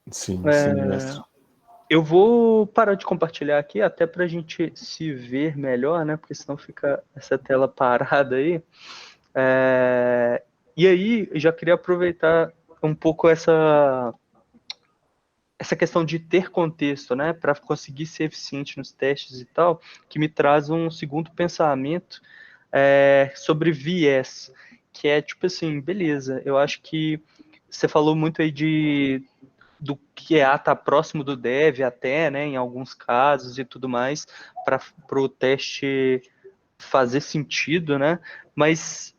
Sim, sim, mestre. Eu vou parar de compartilhar aqui, até para a gente se ver melhor, né? Porque senão fica essa tela parada aí. E aí, eu já queria aproveitar um pouco essa questão de ter contexto, né? Para conseguir ser eficiente nos testes e tal, que me traz um segundo pensamento sobre viés, que é tipo assim, beleza, eu acho que você falou muito aí do QA tá próximo do dev até, né, em alguns casos e tudo mais, para o teste fazer sentido, né? Mas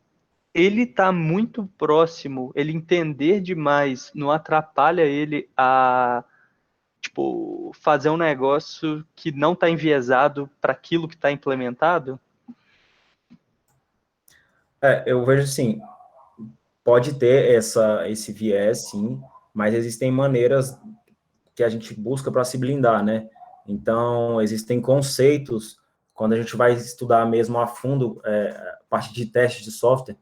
ele tá muito próximo, ele entender demais, não atrapalha ele a tipo fazer um negócio que não está enviesado para aquilo que está implementado? Eu vejo assim, pode ter esse viés, sim, mas existem maneiras que a gente busca para se blindar, né? Então, existem conceitos, quando a gente vai estudar mesmo a fundo a parte de teste de software,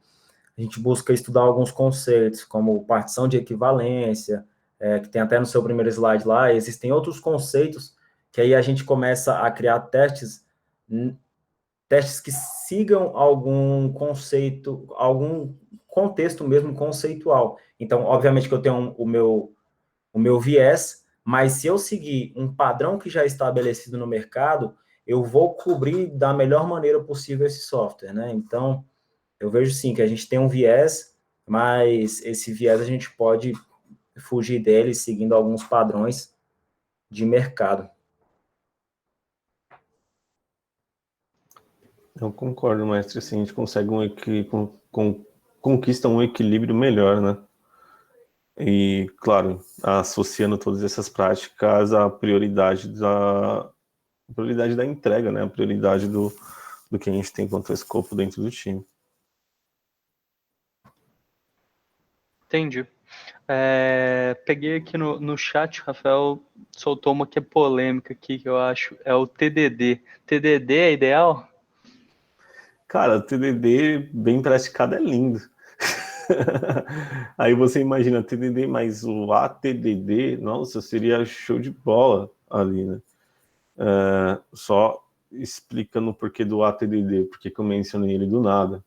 a gente busca estudar alguns conceitos, como partição de equivalência, que tem até no seu primeiro slide lá. Existem outros conceitos que aí a gente começa a criar testes que sigam algum conceito, algum contexto mesmo conceitual. Então, obviamente que eu tenho o meu viés, mas se eu seguir um padrão que já é estabelecido no mercado, eu vou cobrir da melhor maneira possível esse software, né? Então, eu vejo sim que a gente tem um viés, mas esse viés a gente pode fugir dele seguindo alguns padrões de mercado. Eu concordo, mestre. Assim, a gente consegue conquista um equilíbrio melhor, né? E, claro, associando todas essas práticas à prioridade da entrega, né? A prioridade do que a gente tem quanto ao escopo dentro do time. Entendi. Peguei aqui no chat, Rafael soltou uma que é polêmica aqui, que eu acho, é o TDD. TDD é ideal? Cara, o TDD bem praticado é lindo. Aí você imagina TDD mais o ATDD, nossa, seria show de bola ali, né? Só explicando o porquê do ATDD, porque eu mencionei ele do nada,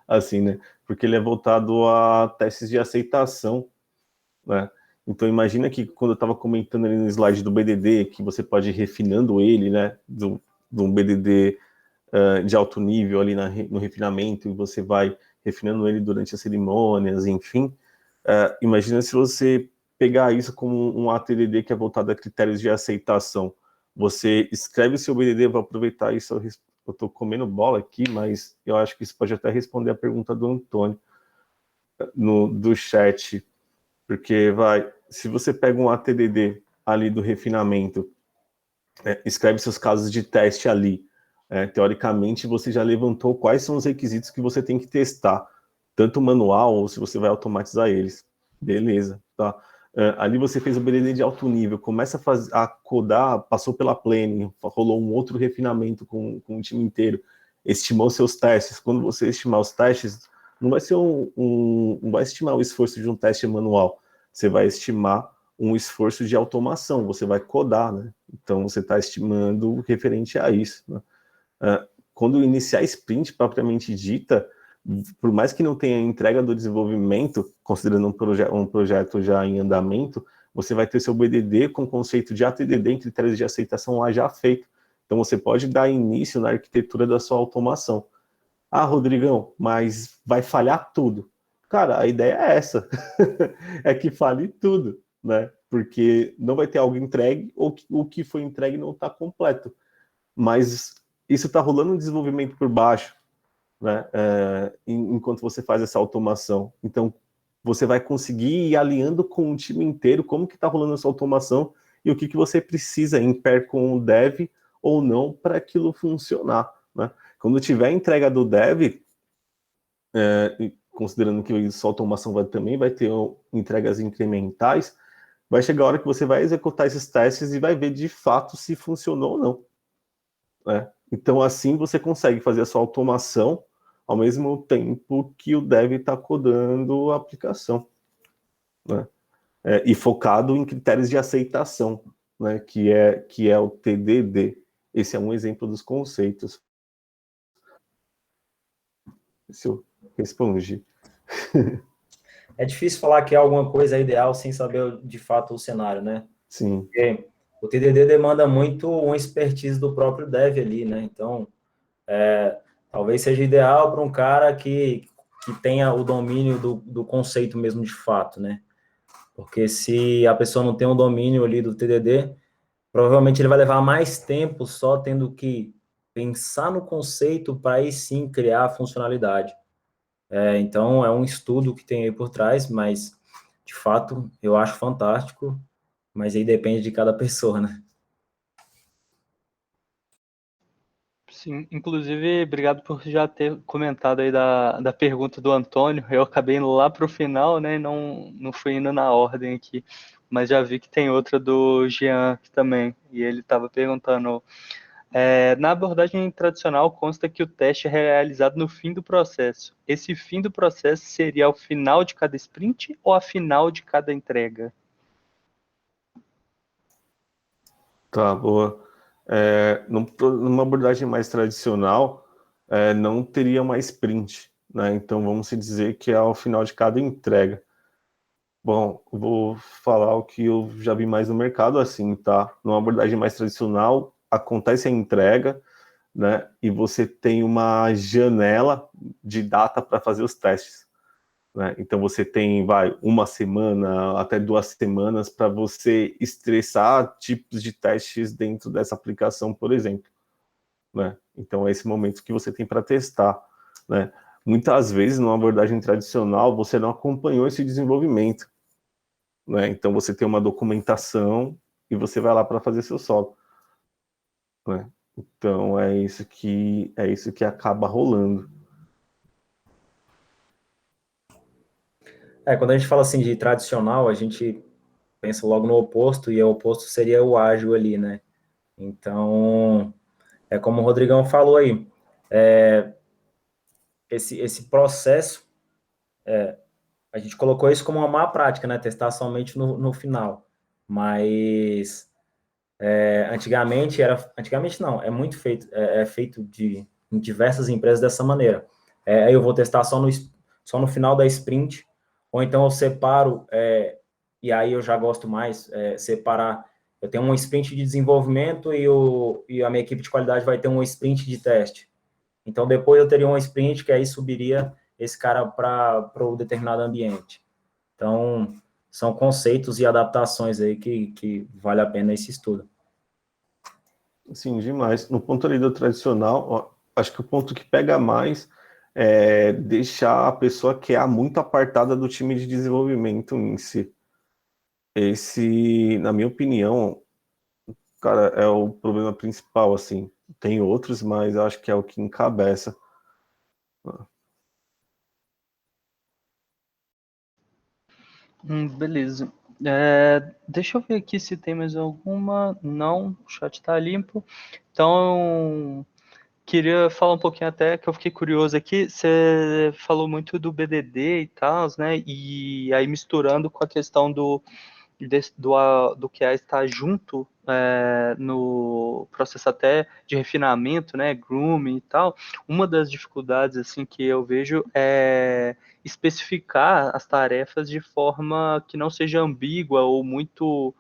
assim, né? Porque ele é voltado a testes de aceitação, né? Então imagina que quando eu estava comentando ali no slide do BDD, que você pode ir refinando ele, né? Do um BDD de alto nível ali no refinamento, e você vai refinando ele durante as cerimônias, enfim. Imagina se você pegar isso como um ATDD que é voltado a critérios de aceitação. Você escreve o seu BDD, vou aproveitar isso, eu estou comendo bola aqui, mas eu acho que isso pode até responder a pergunta do Antônio do chat, porque se você pega um ATDD ali do refinamento, escreve seus casos de teste ali, teoricamente você já levantou quais são os requisitos que você tem que testar, tanto manual ou se você vai automatizar eles. Beleza, tá? Ali você fez o BDD de alto nível, começa a codar, passou pela planning, rolou um outro refinamento com o time inteiro, estimou seus testes. Quando você estimar os testes, não vai ser não vai estimar o esforço de um teste manual, você vai estimar um esforço de automação, você vai codar, né? Então você está estimando referente a isso, né? Quando iniciar a sprint propriamente dita, por mais que não tenha entrega do desenvolvimento, considerando um projeto já em andamento, você vai ter seu BDD com conceito de ATDD em critérios de aceitação lá já feito. Então você pode dar início na arquitetura da sua automação. Ah, Rodrigão, mas vai falhar tudo. Cara, a ideia é essa. É que fale tudo, né? Porque não vai ter algo entregue ou o que foi entregue não está completo. Mas isso está rolando um desenvolvimento por baixo, né? Enquanto você faz essa automação. Então, você vai conseguir ir alinhando com o time inteiro como que está rolando essa automação e o que você precisa em pair com o dev ou não para aquilo funcionar, né? Quando tiver a entrega do dev, considerando que sua automação também vai ter entregas incrementais, vai chegar a hora que você vai executar esses testes e vai ver de fato se funcionou ou não, né? Então, assim, você consegue fazer a sua automação ao mesmo tempo que o dev está codando a aplicação, né? E focado em critérios de aceitação, né? Que é o TDD. Esse é um exemplo dos conceitos. Se eu respondi. É difícil falar que é alguma coisa ideal sem saber de fato o cenário, né? Sim. Porque o TDD demanda muito uma expertise do próprio dev ali, né? Então, talvez seja ideal para um cara que tenha o domínio do conceito mesmo de fato, né? Porque se a pessoa não tem o domínio ali do TDD, provavelmente ele vai levar mais tempo só tendo que pensar no conceito para aí sim criar a funcionalidade. Então, é um estudo que tem aí por trás, mas, de fato, eu acho fantástico, mas aí depende de cada pessoa, né? Sim, inclusive, obrigado por já ter comentado aí da pergunta do Antônio. Eu acabei indo lá para o final, né? E não fui indo na ordem aqui, mas já vi que tem outra do Jean também. E ele estava perguntando Na abordagem tradicional consta que o teste é realizado no fim do processo. Esse fim do processo seria ao final de cada sprint ou ao final de cada entrega? Tá, boa. Numa abordagem mais tradicional, não teria uma sprint, né? Então vamos se dizer que é ao final de cada entrega. Bom, vou falar o que eu já vi mais no mercado assim, tá? Numa abordagem mais tradicional, acontece a entrega, né? E você tem uma janela de data para fazer os testes, né? Então você tem, uma semana até 2 semanas para você estressar tipos de testes dentro dessa aplicação, por exemplo, né? Então é esse momento que você tem para testar, né? Muitas vezes, numa abordagem tradicional, você não acompanhou esse desenvolvimento, né? Então você tem uma documentação e você vai lá para fazer seu solo, né? Então é isso que acaba rolando. Quando a gente fala assim de tradicional, a gente pensa logo no oposto, e o oposto seria o ágil ali, né? Então, é como o Rodrigão falou aí, esse processo, a gente colocou isso como uma má prática, né? Testar somente no final. Mas antigamente não, é muito feito, é feito em diversas empresas dessa maneira. Aí eu vou testar só no final da sprint, ou então eu separo, e aí eu já gosto mais, separar. Eu tenho um sprint de desenvolvimento e a minha equipe de qualidade vai ter um sprint de teste. Então, depois eu teria um sprint que aí subiria esse cara para o determinado ambiente. Então, são conceitos e adaptações aí que vale a pena esse estudo. Sim, demais. No ponto ali do tradicional, ó, acho que o ponto que pega mais é deixar a pessoa que é muito apartada do time de desenvolvimento em si. Esse, na minha opinião, cara, é o problema principal, assim. Tem outros, mas eu acho que é o que encabeça. Beleza. Deixa eu ver aqui se tem mais alguma. Não, o chat está limpo. Então, queria falar um pouquinho até, que eu fiquei curioso aqui. Você falou muito do BDD e tal, né? E aí misturando com a questão do QA estar junto no processo até de refinamento, né, grooming e tal. Uma das dificuldades assim que eu vejo é especificar as tarefas de forma que não seja ambígua ou muito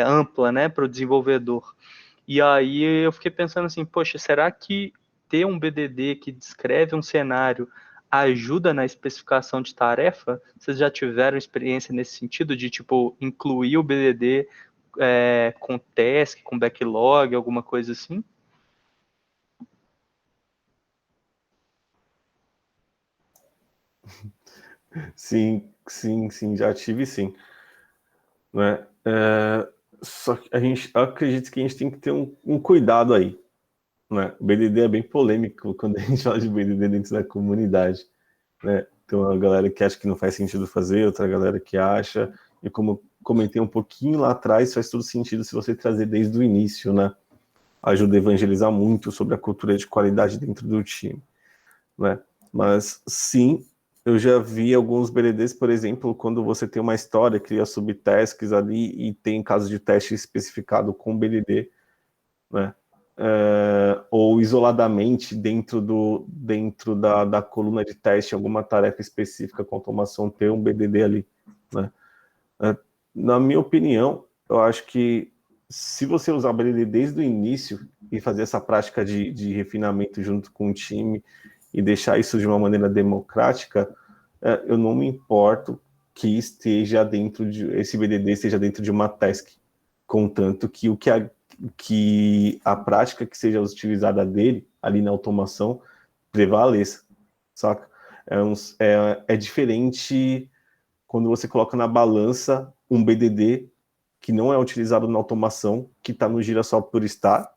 ampla, né, para o desenvolvedor. E aí eu fiquei pensando assim, poxa, será que ter um BDD que descreve um cenário ajuda na especificação de tarefa? Vocês já tiveram experiência nesse sentido de, tipo, incluir o BDD com task, com backlog, alguma coisa assim? Sim, sim, sim, já tive sim, né? Só que eu acredito que a gente tem que ter um cuidado aí, né? O BDD é bem polêmico quando a gente fala de BDD dentro da comunidade, né? Tem uma galera que acha que não faz sentido fazer, outra galera que acha, e como eu comentei um pouquinho lá atrás, faz todo sentido se você trazer desde o início, né? Ajuda a evangelizar muito sobre a cultura de qualidade dentro do time, né? Mas sim, eu já vi alguns BDDs, por exemplo, quando você tem uma história, cria subtasks ali e tem caso de teste especificado com BDD, né? Ou isoladamente dentro da coluna de teste, alguma tarefa específica com automação, ter um BDD ali, né? Na minha opinião, eu acho que se você usar o BDD desde o início e fazer essa prática de refinamento junto com o time e deixar isso de uma maneira democrática, eu não me importo que esse BDD esteja dentro de uma task, contanto que a prática que seja utilizada dele ali na automação prevaleça, saca? É diferente quando você coloca na balança um BDD que não é utilizado na automação, que está no gira só por estar,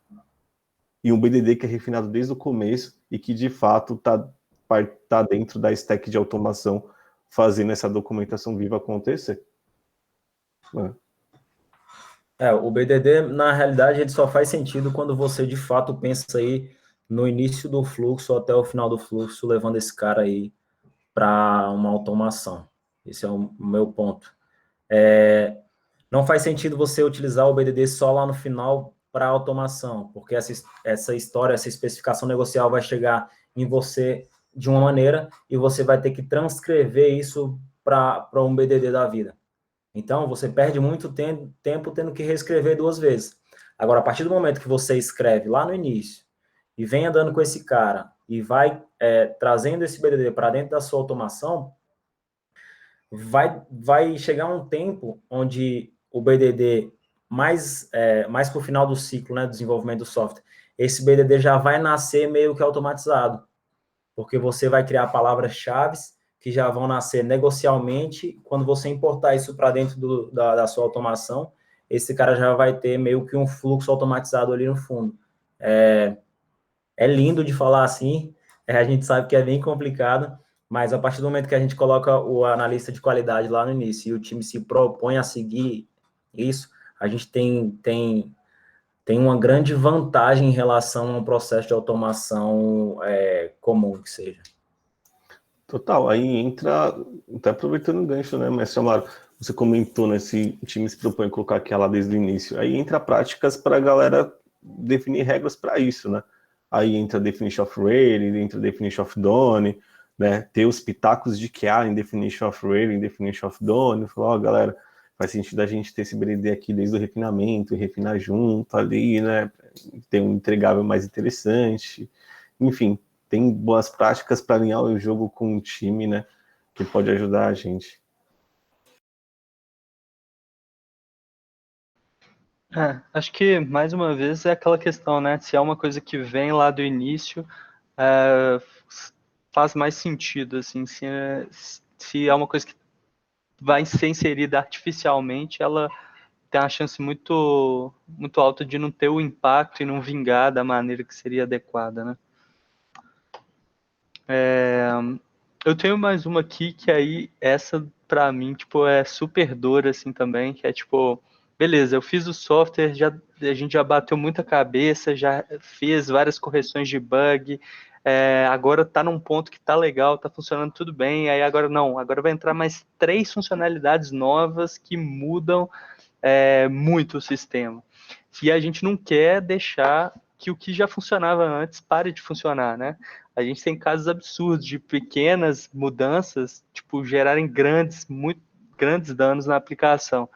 e um BDD que é refinado desde o começo e que de fato tá dentro da stack de automação, fazendo essa documentação viva acontecer. O BDD, na realidade, ele só faz sentido quando você, de fato, pensa aí no início do fluxo até o final do fluxo, levando esse cara aí para uma automação. Esse é o meu ponto. Não faz sentido você utilizar o BDD só lá no final para automação, porque essa história, essa especificação negocial vai chegar em você de uma maneira e você vai ter que transcrever isso para um BDD da vida. Então, você perde muito tempo tendo que reescrever 2 vezes. Agora, a partir do momento que você escreve lá no início e vem andando com esse cara e vai trazendo esse BDD para dentro da sua automação, vai chegar um tempo onde o BDD, mais para o final do ciclo, né, do desenvolvimento do software, esse BDD já vai nascer meio que automatizado, porque você vai criar palavras-chave que já vão nascer negocialmente. Quando você importar isso para dentro da sua automação, esse cara já vai ter meio que um fluxo automatizado ali no fundo. É lindo de falar assim, a gente sabe que é bem complicado, mas a partir do momento que a gente coloca o analista de qualidade lá no início e o time se propõe a seguir isso, a gente tem uma grande vantagem em relação a um processo de automação comum que seja. Total, aí entra, até aproveitando o gancho, né, mestre Amaro, você comentou, né, se o time se propõe a colocar aquela desde o início, aí entra práticas para a galera definir regras para isso, né, aí entra definition of rating, entra definition of done, né, ter os pitacos de QA em definition of rating, definition of done, falar, galera, faz sentido a gente ter esse BD aqui desde o refinamento, e refinar junto ali, né, ter um entregável mais interessante, enfim, tem boas práticas para alinhar o jogo com um time, né? Que pode ajudar a gente. Acho que, mais uma vez, é aquela questão, né? Se é uma coisa que vem lá do início, é, faz mais sentido, assim. Se é uma coisa que vai ser inserida artificialmente, ela tem uma chance muito, muito alta de não ter o impacto e não vingar da maneira que seria adequada, né? Eu tenho mais uma aqui que aí, essa pra mim, tipo, é super dor, assim, também, que é tipo, beleza, eu fiz o software, a gente já bateu muita cabeça, já fez várias correções de bug, agora tá num ponto que tá legal, tá funcionando tudo bem, aí agora não, agora vai entrar mais 3 funcionalidades novas que mudam muito o sistema. E a gente não quer deixar que o que já funcionava antes pare de funcionar, né? A gente tem casos absurdos de pequenas mudanças, tipo, gerarem muito grandes danos na aplicação.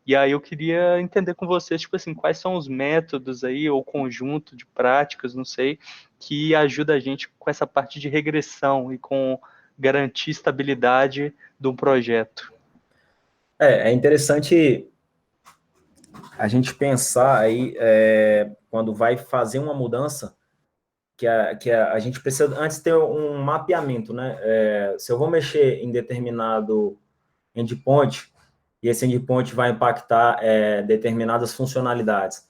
E aí eu queria entender com vocês, tipo assim, quais são os métodos aí, ou conjunto de práticas, não sei, que ajuda a gente com essa parte de regressão e com garantir estabilidade do projeto. É interessante a gente pensar aí, quando vai fazer uma mudança, a gente precisa antes ter um mapeamento, né? Se eu vou mexer em determinado endpoint, e esse endpoint vai impactar determinadas funcionalidades,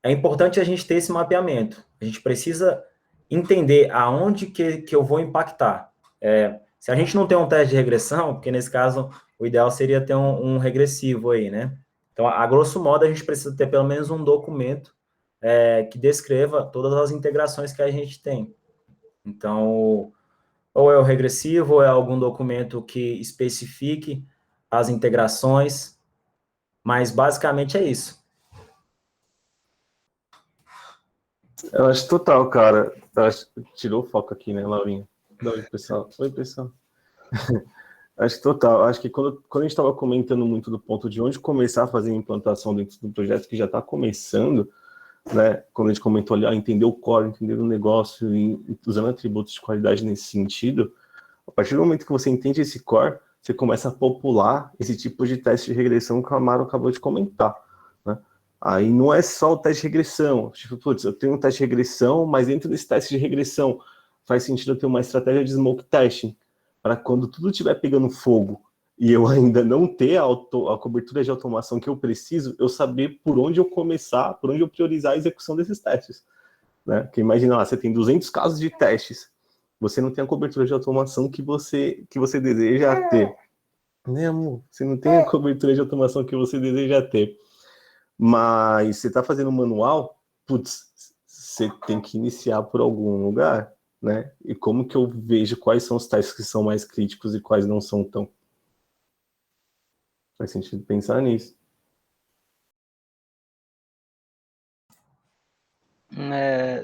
é importante a gente ter esse mapeamento. A gente precisa entender aonde que eu vou impactar. Se a gente não tem um teste de regressão, porque nesse caso o ideal seria ter um regressivo aí, né? Então, a grosso modo, a gente precisa ter pelo menos um documento que descreva todas as integrações que a gente tem. Então, ou é o regressivo, ou é algum documento que especifique as integrações, mas basicamente é isso. Eu acho total, cara. Tirou o foco aqui, né, Laurinha? Oi, pessoal. Oi, pessoal. Acho total. Acho que quando a gente estava comentando muito do ponto de onde começar a fazer a implantação dentro do projeto que já está começando, né? Quando a gente comentou ali, entender o core, entender o negócio e usando atributos de qualidade nesse sentido, a partir do momento que você entende esse core, você começa a popular esse tipo de teste de regressão que o Amaro acabou de comentar, né? Aí não é só o teste de regressão. Tipo, putz, eu tenho um teste de regressão, mas dentro desse teste de regressão faz sentido eu ter uma estratégia de smoke testing, para quando tudo estiver pegando fogo e eu ainda não ter a cobertura de automação que eu preciso, eu saber por onde eu começar, por onde eu priorizar a execução desses testes, né? Porque imagina lá, você tem 200 casos de testes, você não tem a cobertura de automação que você deseja ter. né, amor? Você não tem a cobertura de automação que você deseja ter. Mas você está fazendo manual, putz, você tem que iniciar por algum lugar, né? E como que eu vejo quais são os testes que são mais críticos e quais não são tão? Faz sentido pensar nisso.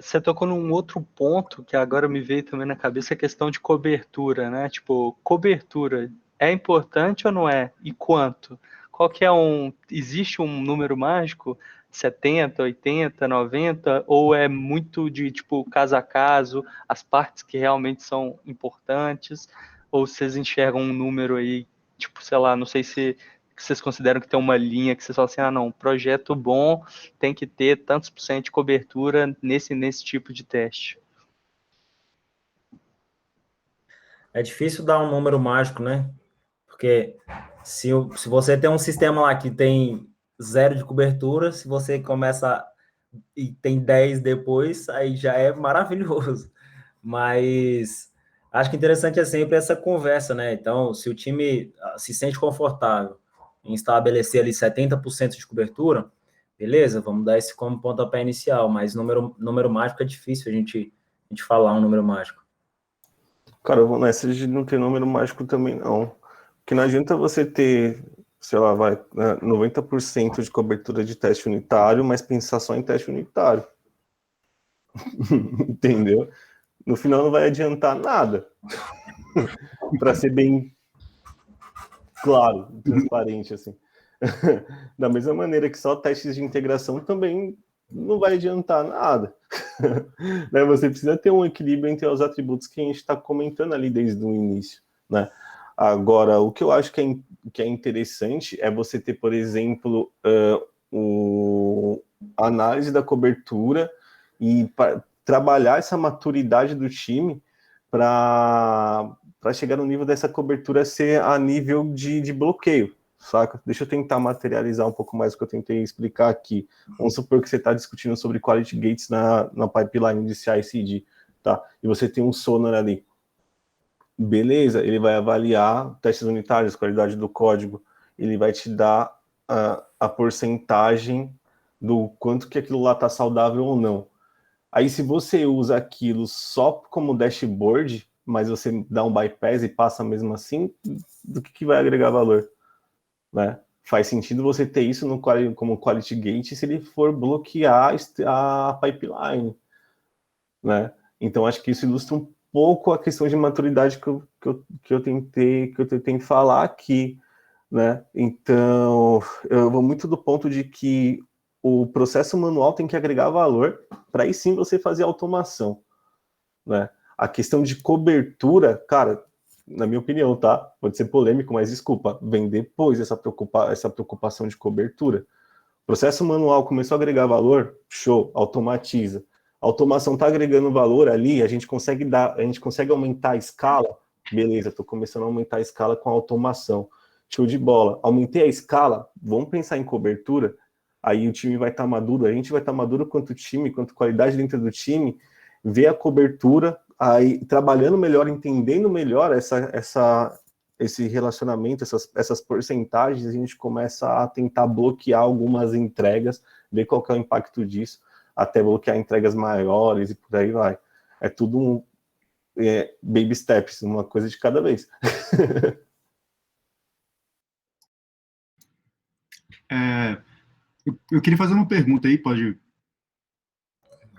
Você tocou num outro ponto que agora me veio também na cabeça, a questão de cobertura, né? Tipo, cobertura é importante ou não é? E quanto? Qual que é existe um número mágico? 70, 80, 90? Ou é muito de, tipo, caso a caso, as partes que realmente são importantes? Ou vocês enxergam um número aí, tipo, sei lá, não sei se vocês consideram que tem uma linha que vocês falam assim, ah, não, projeto bom tem que ter tantos por cento de cobertura nesse tipo de teste. É difícil dar um número mágico, né? Porque se você tem um sistema lá que tem 0 de cobertura, se você começa e tem 10 depois, aí já é maravilhoso. Mas acho que interessante é sempre essa conversa, né? Então, se o time se sente confortável em estabelecer ali 70% de cobertura, beleza, vamos dar esse como pontapé inicial, mas número mágico é difícil a gente falar um número mágico. Cara, eu vou nessa de não ter número mágico também, não. Porque não adianta você ter, sei lá, 90% de cobertura de teste unitário, mas pensar só em teste unitário. Entendeu? No final não vai adiantar nada. Para ser bem claro, transparente, assim. Da mesma maneira que só testes de integração também não vai adiantar nada. Né? Você precisa ter um equilíbrio entre os atributos que a gente está comentando ali desde o início, né? Agora, o que eu acho que é interessante é você ter, por exemplo, a análise da cobertura e trabalhar essa maturidade do time para chegar no nível dessa cobertura ser a nível de bloqueio, saca? Deixa eu tentar materializar um pouco mais o que eu tentei explicar aqui. Vamos supor que você está discutindo sobre quality gates na pipeline de CI/CD, tá? E você tem um Sonar ali. Beleza, ele vai avaliar testes unitários, qualidade do código, ele vai te dar a porcentagem do quanto que aquilo lá está saudável ou não. Aí, se você usa aquilo só como dashboard, mas você dá um bypass e passa mesmo assim, do que vai agregar valor? Né? Faz sentido você ter isso como quality gate se ele for bloquear a pipeline. Né? Então, acho que isso ilustra um pouco a questão de maturidade que eu tentei falar aqui. Né? Então, eu vou muito do ponto de que o processo manual tem que agregar valor para aí sim você fazer automação, né? A questão de cobertura, cara, na minha opinião, tá? Pode ser polêmico, mas desculpa, vem depois essa preocupação de cobertura. O processo manual começou a agregar valor, show, automatiza. A automação está agregando valor ali, a gente consegue aumentar a escala, beleza, estou começando a aumentar a escala com a automação. Show de bola. Aumentei a escala, vamos pensar em cobertura, aí o time vai estar maduro, a gente vai estar maduro quanto time, quanto qualidade dentro do time, ver a cobertura, aí trabalhando melhor, entendendo melhor esse relacionamento, essas porcentagens, a gente começa a tentar bloquear algumas entregas, ver qual que é o impacto disso, até bloquear entregas maiores e por aí vai. É tudo baby steps, uma coisa de cada vez. Eu queria fazer uma pergunta aí, pode?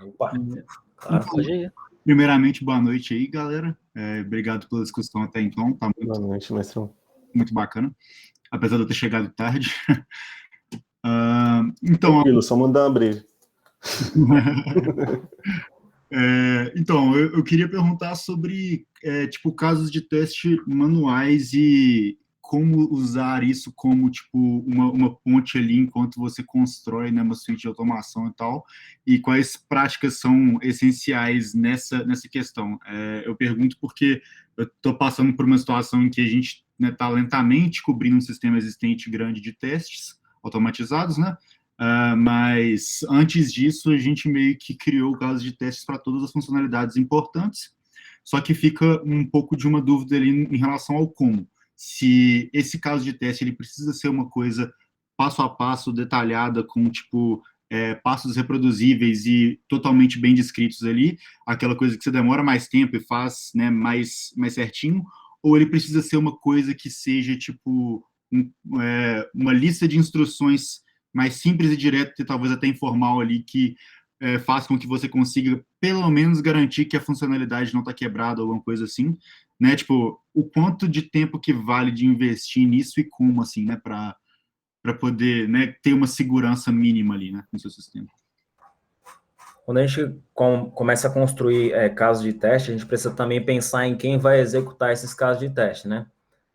Opa, claro. Pode ir. Primeiramente, boa noite aí, galera. Obrigado pela discussão até então. Tá Boa noite, mestre. Muito bacana, apesar de eu ter chegado tarde. Então, tranquilo, só mandar uma breja. Então, eu queria perguntar sobre tipo casos de teste manuais e como usar isso como tipo uma ponte ali enquanto você constrói, né, uma suíte de automação e tal, e quais práticas são essenciais nessa questão. Eu pergunto porque eu estou passando por uma situação em que a gente está lentamente cobrindo um sistema existente grande de testes automatizados, né? Mas antes disso a gente meio que criou casos de testes para todas as funcionalidades importantes, só que fica um pouco de uma dúvida ali em relação ao como. se esse caso de teste ele precisa ser uma coisa passo a passo, detalhada, com, tipo, passos reproduzíveis e totalmente bem descritos ali, aquela coisa que você demora mais tempo e faz, né, mais certinho, ou ele precisa ser uma coisa que seja, tipo, uma lista de instruções mais simples e direta, e talvez até informal ali, que faz com que você consiga, pelo menos, garantir que a funcionalidade não está quebrada ou alguma coisa assim, né? Tipo, o quanto de tempo que vale de investir nisso e como, assim, né? Para poder, né, ter uma segurança mínima ali, né, no seu sistema. Quando a gente começa a construir casos de teste, a gente precisa também pensar em quem vai executar esses casos de teste, né?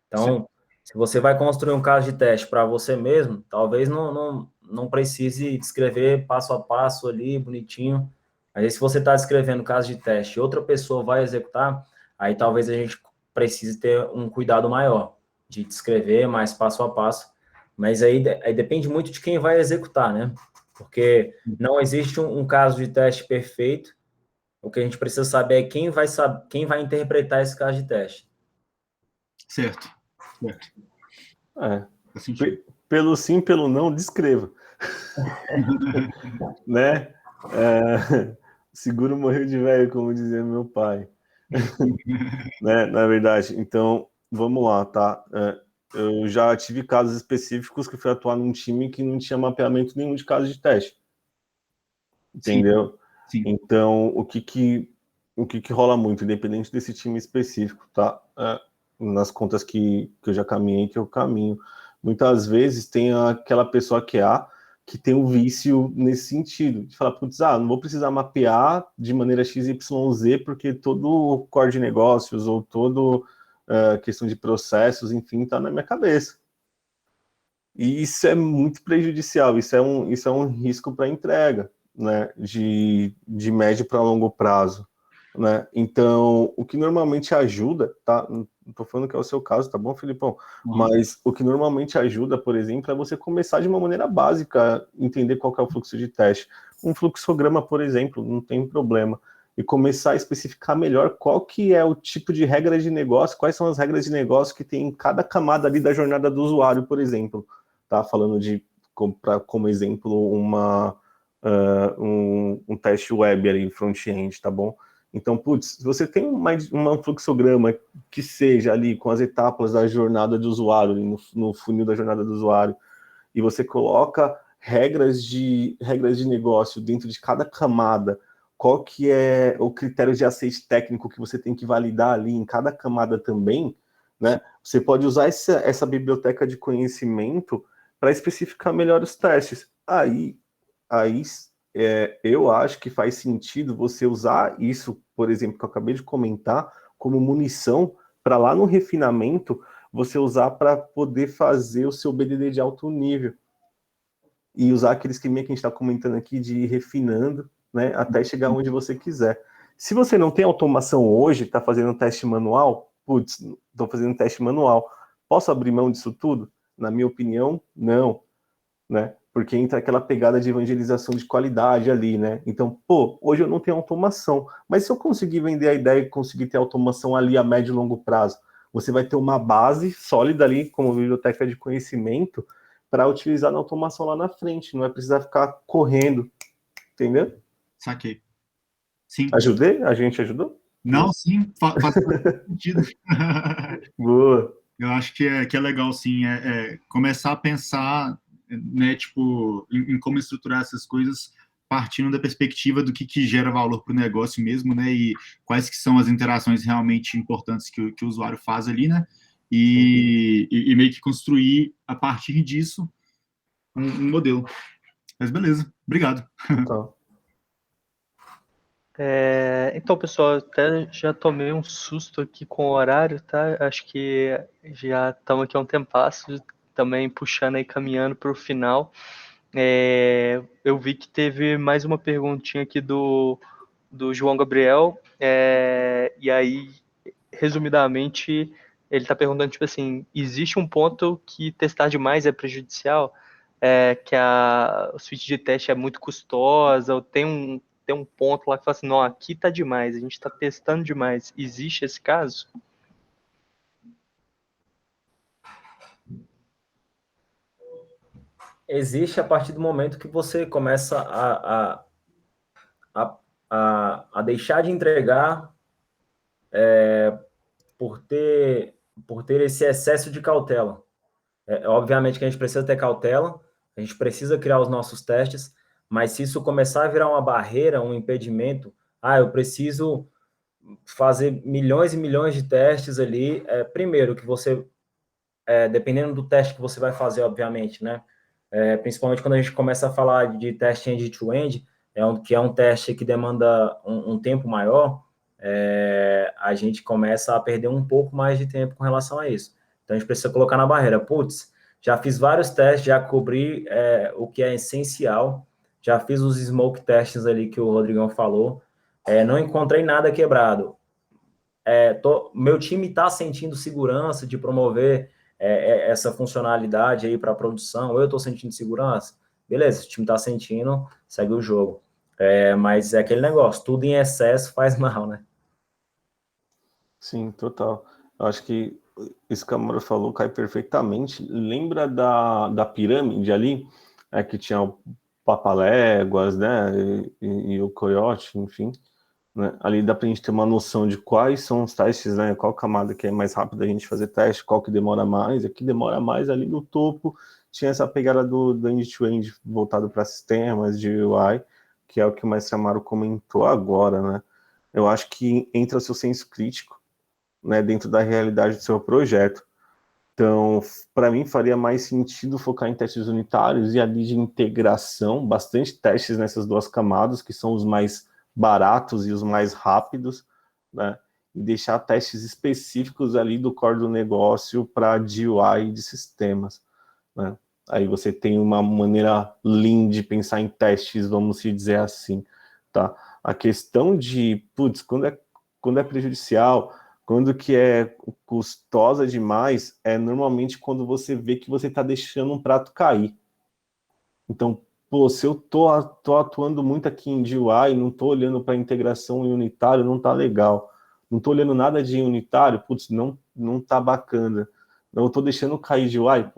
Então, se você vai construir um caso de teste para você mesmo, talvez não precise descrever passo a passo ali, bonitinho. Aí, se você está descrevendo caso de teste e outra pessoa vai executar, aí talvez a gente precise ter um cuidado maior de descrever mais passo a passo. Mas aí depende muito de quem vai executar, né? Porque não existe um caso de teste perfeito. O que a gente precisa saber é quem vai interpretar esse caso de teste. Certo. Faz sentido. Pelo sim, pelo não, descreva. Né? Seguro morreu de velho, como dizia meu pai. Né? Na verdade, então, vamos lá, tá? Eu já tive casos específicos que fui atuar num time que não tinha mapeamento nenhum de caso de teste. Entendeu? Sim. Então, o que rola muito, independente desse time específico, tá? Nas contas que eu já caminhei, que eu caminho, muitas vezes tem aquela pessoa que que tem um vício nesse sentido, de falar, putz, não vou precisar mapear de maneira XYZ, porque todo o core de negócios ou todo questão de processos, enfim, tá na minha cabeça. E isso é muito prejudicial, isso é um risco para entrega, né, de médio para longo prazo, né? Então, o que normalmente ajuda, tá? Não estou falando que é o seu caso, tá bom, Filipão? Mas o que normalmente ajuda, por exemplo, é você começar de uma maneira básica, entender qual que é o fluxo de teste. Um fluxograma, por exemplo, não tem problema. E começar a especificar melhor qual que é o tipo de regra de negócio, quais são as regras de negócio que tem em cada camada ali da jornada do usuário, por exemplo. Tá falando de, como exemplo, um teste web ali, front-end, tá bom? Então, putz, se você tem um fluxograma que seja ali com as etapas da jornada do usuário, no funil da jornada do usuário, e você coloca regras de negócio dentro de cada camada, qual que é o critério de aceite técnico que você tem que validar ali em cada camada também, né? Você pode usar essa biblioteca de conhecimento para especificar melhor os testes. Aí eu acho que faz sentido você usar isso, por exemplo, que eu acabei de comentar, como munição para lá no refinamento você usar para poder fazer o seu BDD de alto nível e usar aquele esqueminha que a gente está comentando aqui de ir refinando, né, até chegar onde você quiser. Se você não tem automação hoje, está fazendo um teste manual, putz, estou fazendo um teste manual, posso abrir mão disso tudo? Na minha opinião, não, né? Porque entra aquela pegada de evangelização de qualidade ali, né? Então, hoje eu não tenho automação, mas se eu conseguir vender a ideia e conseguir ter automação ali a médio e longo prazo, você vai ter uma base sólida ali, como biblioteca de conhecimento, para utilizar na automação lá na frente, não é precisar ficar correndo, entendeu? Saquei. Sim. Ajudei? A gente ajudou? Não, sim, faz sentido. Boa. Eu acho que é legal, sim, começar a pensar, né, tipo, em como estruturar essas coisas partindo da perspectiva do que gera valor para o negócio mesmo, né, e quais que são as interações realmente importantes que o usuário faz ali, né, e meio que construir, a partir disso, um modelo. Mas beleza, obrigado. Então. Então, pessoal, até já tomei um susto aqui com o horário, tá? Acho que já estamos aqui há um tempasso, também puxando aí, caminhando para o final. Eu vi que teve mais uma perguntinha aqui do João Gabriel, e aí, resumidamente, ele está perguntando, tipo assim, existe um ponto que testar demais é prejudicial? Que a suíte de teste é muito custosa, ou tem um ponto lá que fala assim, não, aqui tá demais, a gente está testando demais. Existe esse caso? existe a partir do momento que você começa a deixar de entregar por ter esse excesso de cautela. Obviamente que a gente precisa ter cautela, a gente precisa criar os nossos testes, mas se isso começar a virar uma barreira, um impedimento, eu preciso fazer milhões e milhões de testes ali, primeiro que você, dependendo do teste que você vai fazer, obviamente, né? Principalmente quando a gente começa a falar de teste end-to-end, que é um teste que demanda um tempo maior, a gente começa a perder um pouco mais de tempo com relação a isso. Então, a gente precisa colocar na barreira. Putz, já fiz vários testes, já cobri o que é essencial, já fiz os smoke tests ali que o Rodrigão falou, não encontrei nada quebrado. Meu time está sentindo segurança de promover essa funcionalidade aí para a produção, eu estou sentindo segurança? Beleza, o time está sentindo, segue o jogo. Mas é aquele negócio, tudo em excesso faz mal, né? Sim, total. Eu acho que isso que a Amora falou cai perfeitamente. Lembra da pirâmide ali, que tinha o Papaléguas, né, e o Coyote, enfim, né? Ali dá pra gente ter uma noção de quais são os testes, né, qual camada que é mais rápida a gente fazer teste, qual que demora mais. Aqui demora mais ali no topo, tinha essa pegada do end-to-end voltado para sistemas de UI, que é o que o Mestre Amaro comentou agora, né? Eu acho que entra o seu senso crítico, né, dentro da realidade do seu projeto. Então, para mim, faria mais sentido focar em testes unitários e ali de integração, bastante testes nessas duas camadas, que são os mais baratos e os mais rápidos, né, e deixar testes específicos ali do core do negócio para GUI de sistemas, né. Aí você tem uma maneira lean de pensar em testes, vamos se dizer assim, tá? A questão de, quando é prejudicial, quando que é custosa demais, é normalmente quando você vê que você está deixando um prato cair. Então, se eu tô atuando muito aqui em GUI, não tô olhando para integração em unitário, não tá legal. Não tô olhando nada de unitário, não tá bacana. Eu tô deixando cair GUI,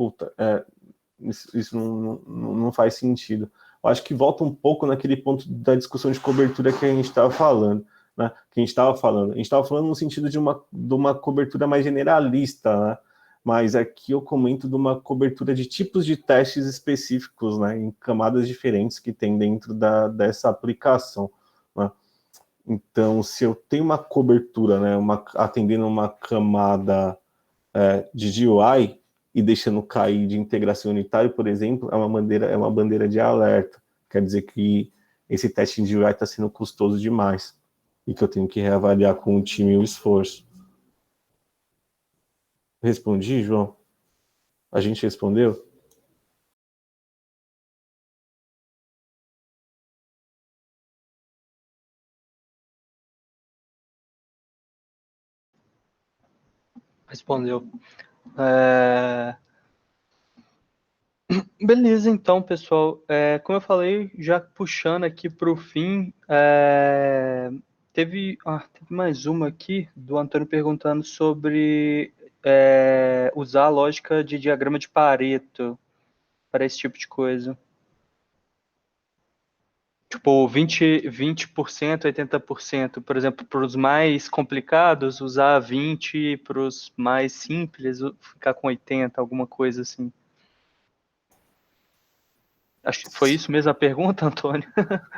isso não faz sentido. Eu acho que volta um pouco naquele ponto da discussão de cobertura que a gente estava falando. Né, que a gente estava falando. A gente estava falando no sentido de uma cobertura mais generalista, né? Mas aqui eu comento de uma cobertura de tipos de testes específicos, né, em camadas diferentes que tem dentro dessa aplicação. Né? Então, se eu tenho uma cobertura, né, atendendo uma camada de GUI e deixando cair de integração unitária, por exemplo, é uma bandeira de alerta. Quer dizer que esse teste de GUI está sendo custoso demais e que eu tenho que reavaliar com o time o esforço. Respondi, João? A gente respondeu? Respondeu. Beleza, então, pessoal. Como eu falei, já puxando aqui para o fim, teve mais uma aqui do Antônio perguntando sobre usar a lógica de diagrama de Pareto para esse tipo de coisa. Tipo, 20%, 80%. Por exemplo, para os mais complicados, usar 20%, para os mais simples, ficar com 80%, alguma coisa assim. Acho que foi isso mesmo a pergunta, Antônio?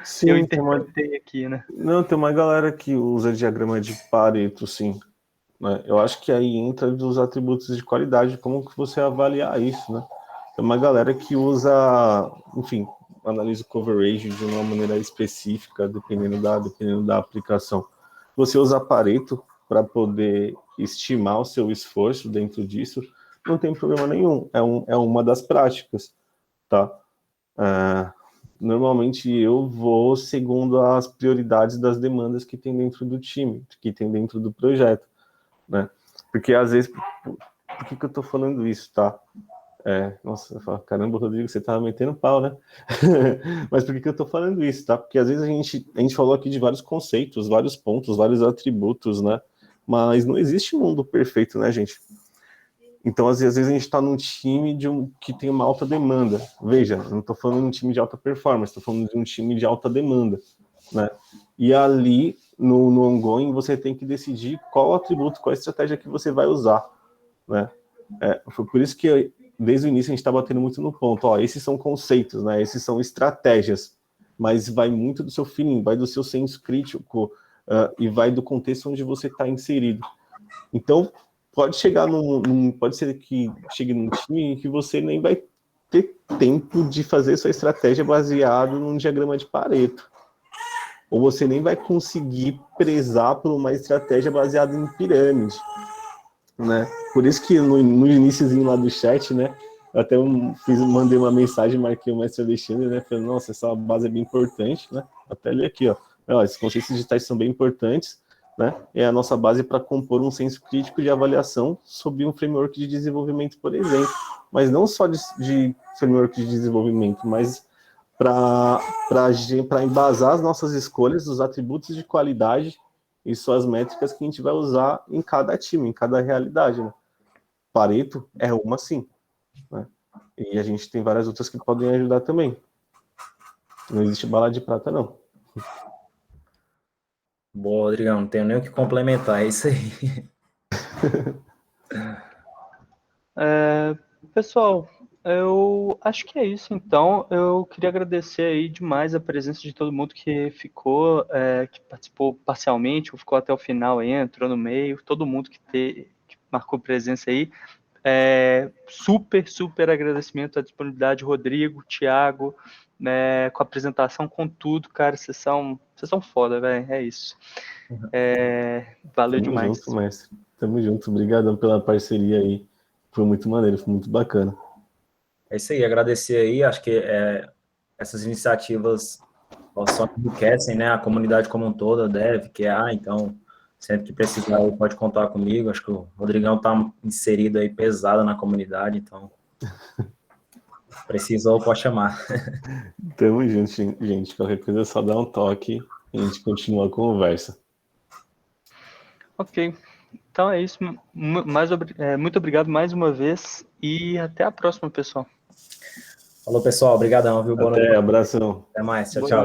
Sim, Eu interpretei aqui, né? Não, tem uma galera que usa diagrama de Pareto, sim. Né? Eu acho que aí entra dos atributos de qualidade, como que você avaliar isso, né? Tem uma galera que usa, enfim, analisa o coverage de uma maneira específica, dependendo da aplicação. Você usa Pareto para poder estimar o seu esforço dentro disso, não tem problema nenhum. É uma das práticas, tá? Normalmente eu vou segundo as prioridades das demandas que tem dentro do time, que tem dentro do projeto, né? Porque às vezes, por que eu tô falando isso, tá? Nossa, eu falo, caramba, Rodrigo, você tava metendo pau, né? Mas por que eu tô falando isso, tá? Porque às vezes a gente falou aqui de vários conceitos, vários pontos, vários atributos, né? Mas não existe mundo perfeito, né, gente? Então, às vezes, a gente está num time que tem uma alta demanda. Veja, eu não estou falando de um time de alta performance, estou falando de um time de alta demanda, né? E ali, no ongoing, você tem que decidir qual atributo, qual estratégia que você vai usar, né? Foi por isso que, desde o início, a gente está batendo muito no ponto. Ó, esses são conceitos, né? Esses são estratégias, mas vai muito do seu feeling, vai do seu senso crítico, e vai do contexto onde você está inserido. Então, pode chegar pode ser que chegue num time que você nem vai ter tempo de fazer sua estratégia baseado num diagrama de Pareto. Ou você nem vai conseguir prezar por uma estratégia baseada em pirâmide, né? Por isso que no iniciozinho lá do chat, né, eu até mandei uma mensagem, marquei o mestre Alexandre, né, falando, nossa, essa base é bem importante, né? Até ali aqui, ó, esses conceitos digitais são bem importantes, né? É a nossa base para compor um senso crítico de avaliação sobre um framework de desenvolvimento, por exemplo. Mas não só de framework de desenvolvimento, mas para embasar as nossas escolhas, os atributos de qualidade e suas métricas que a gente vai usar em cada time, em cada realidade, né? Pareto é uma sim, né? E a gente tem várias outras que podem ajudar também. Não existe bala de prata, não. Boa, Rodrigão, não tenho nem o que complementar, é isso aí. Pessoal, eu acho que é isso, então. Eu queria agradecer aí demais a presença de todo mundo que ficou, que participou parcialmente, ou ficou até o final aí, entrou no meio, todo mundo que marcou presença aí. Super agradecimento à disponibilidade, Rodrigo, Thiago, com a apresentação, com tudo, cara, vocês são foda, velho, é isso. Valeu Tamo demais. junto, mestre. Tamo junto, obrigadão pela parceria aí. Foi muito maneiro, foi muito bacana. É isso aí, agradecer aí, acho que essas iniciativas só enriquecem, né, a comunidade como um todo, a Dev, QA, então, sempre que precisar, pode contar comigo, acho que o Rodrigão tá inserido aí pesado na comunidade, então, precisou, pode chamar. Tamo junto, gente. Qualquer coisa é só dar um toque e a gente continua a conversa. Ok, então é isso. Muito obrigado mais uma vez e até a próxima, pessoal. Falou, pessoal, obrigadão, viu? Boa noite. Até, abração. Até mais, tchau, Boa tchau.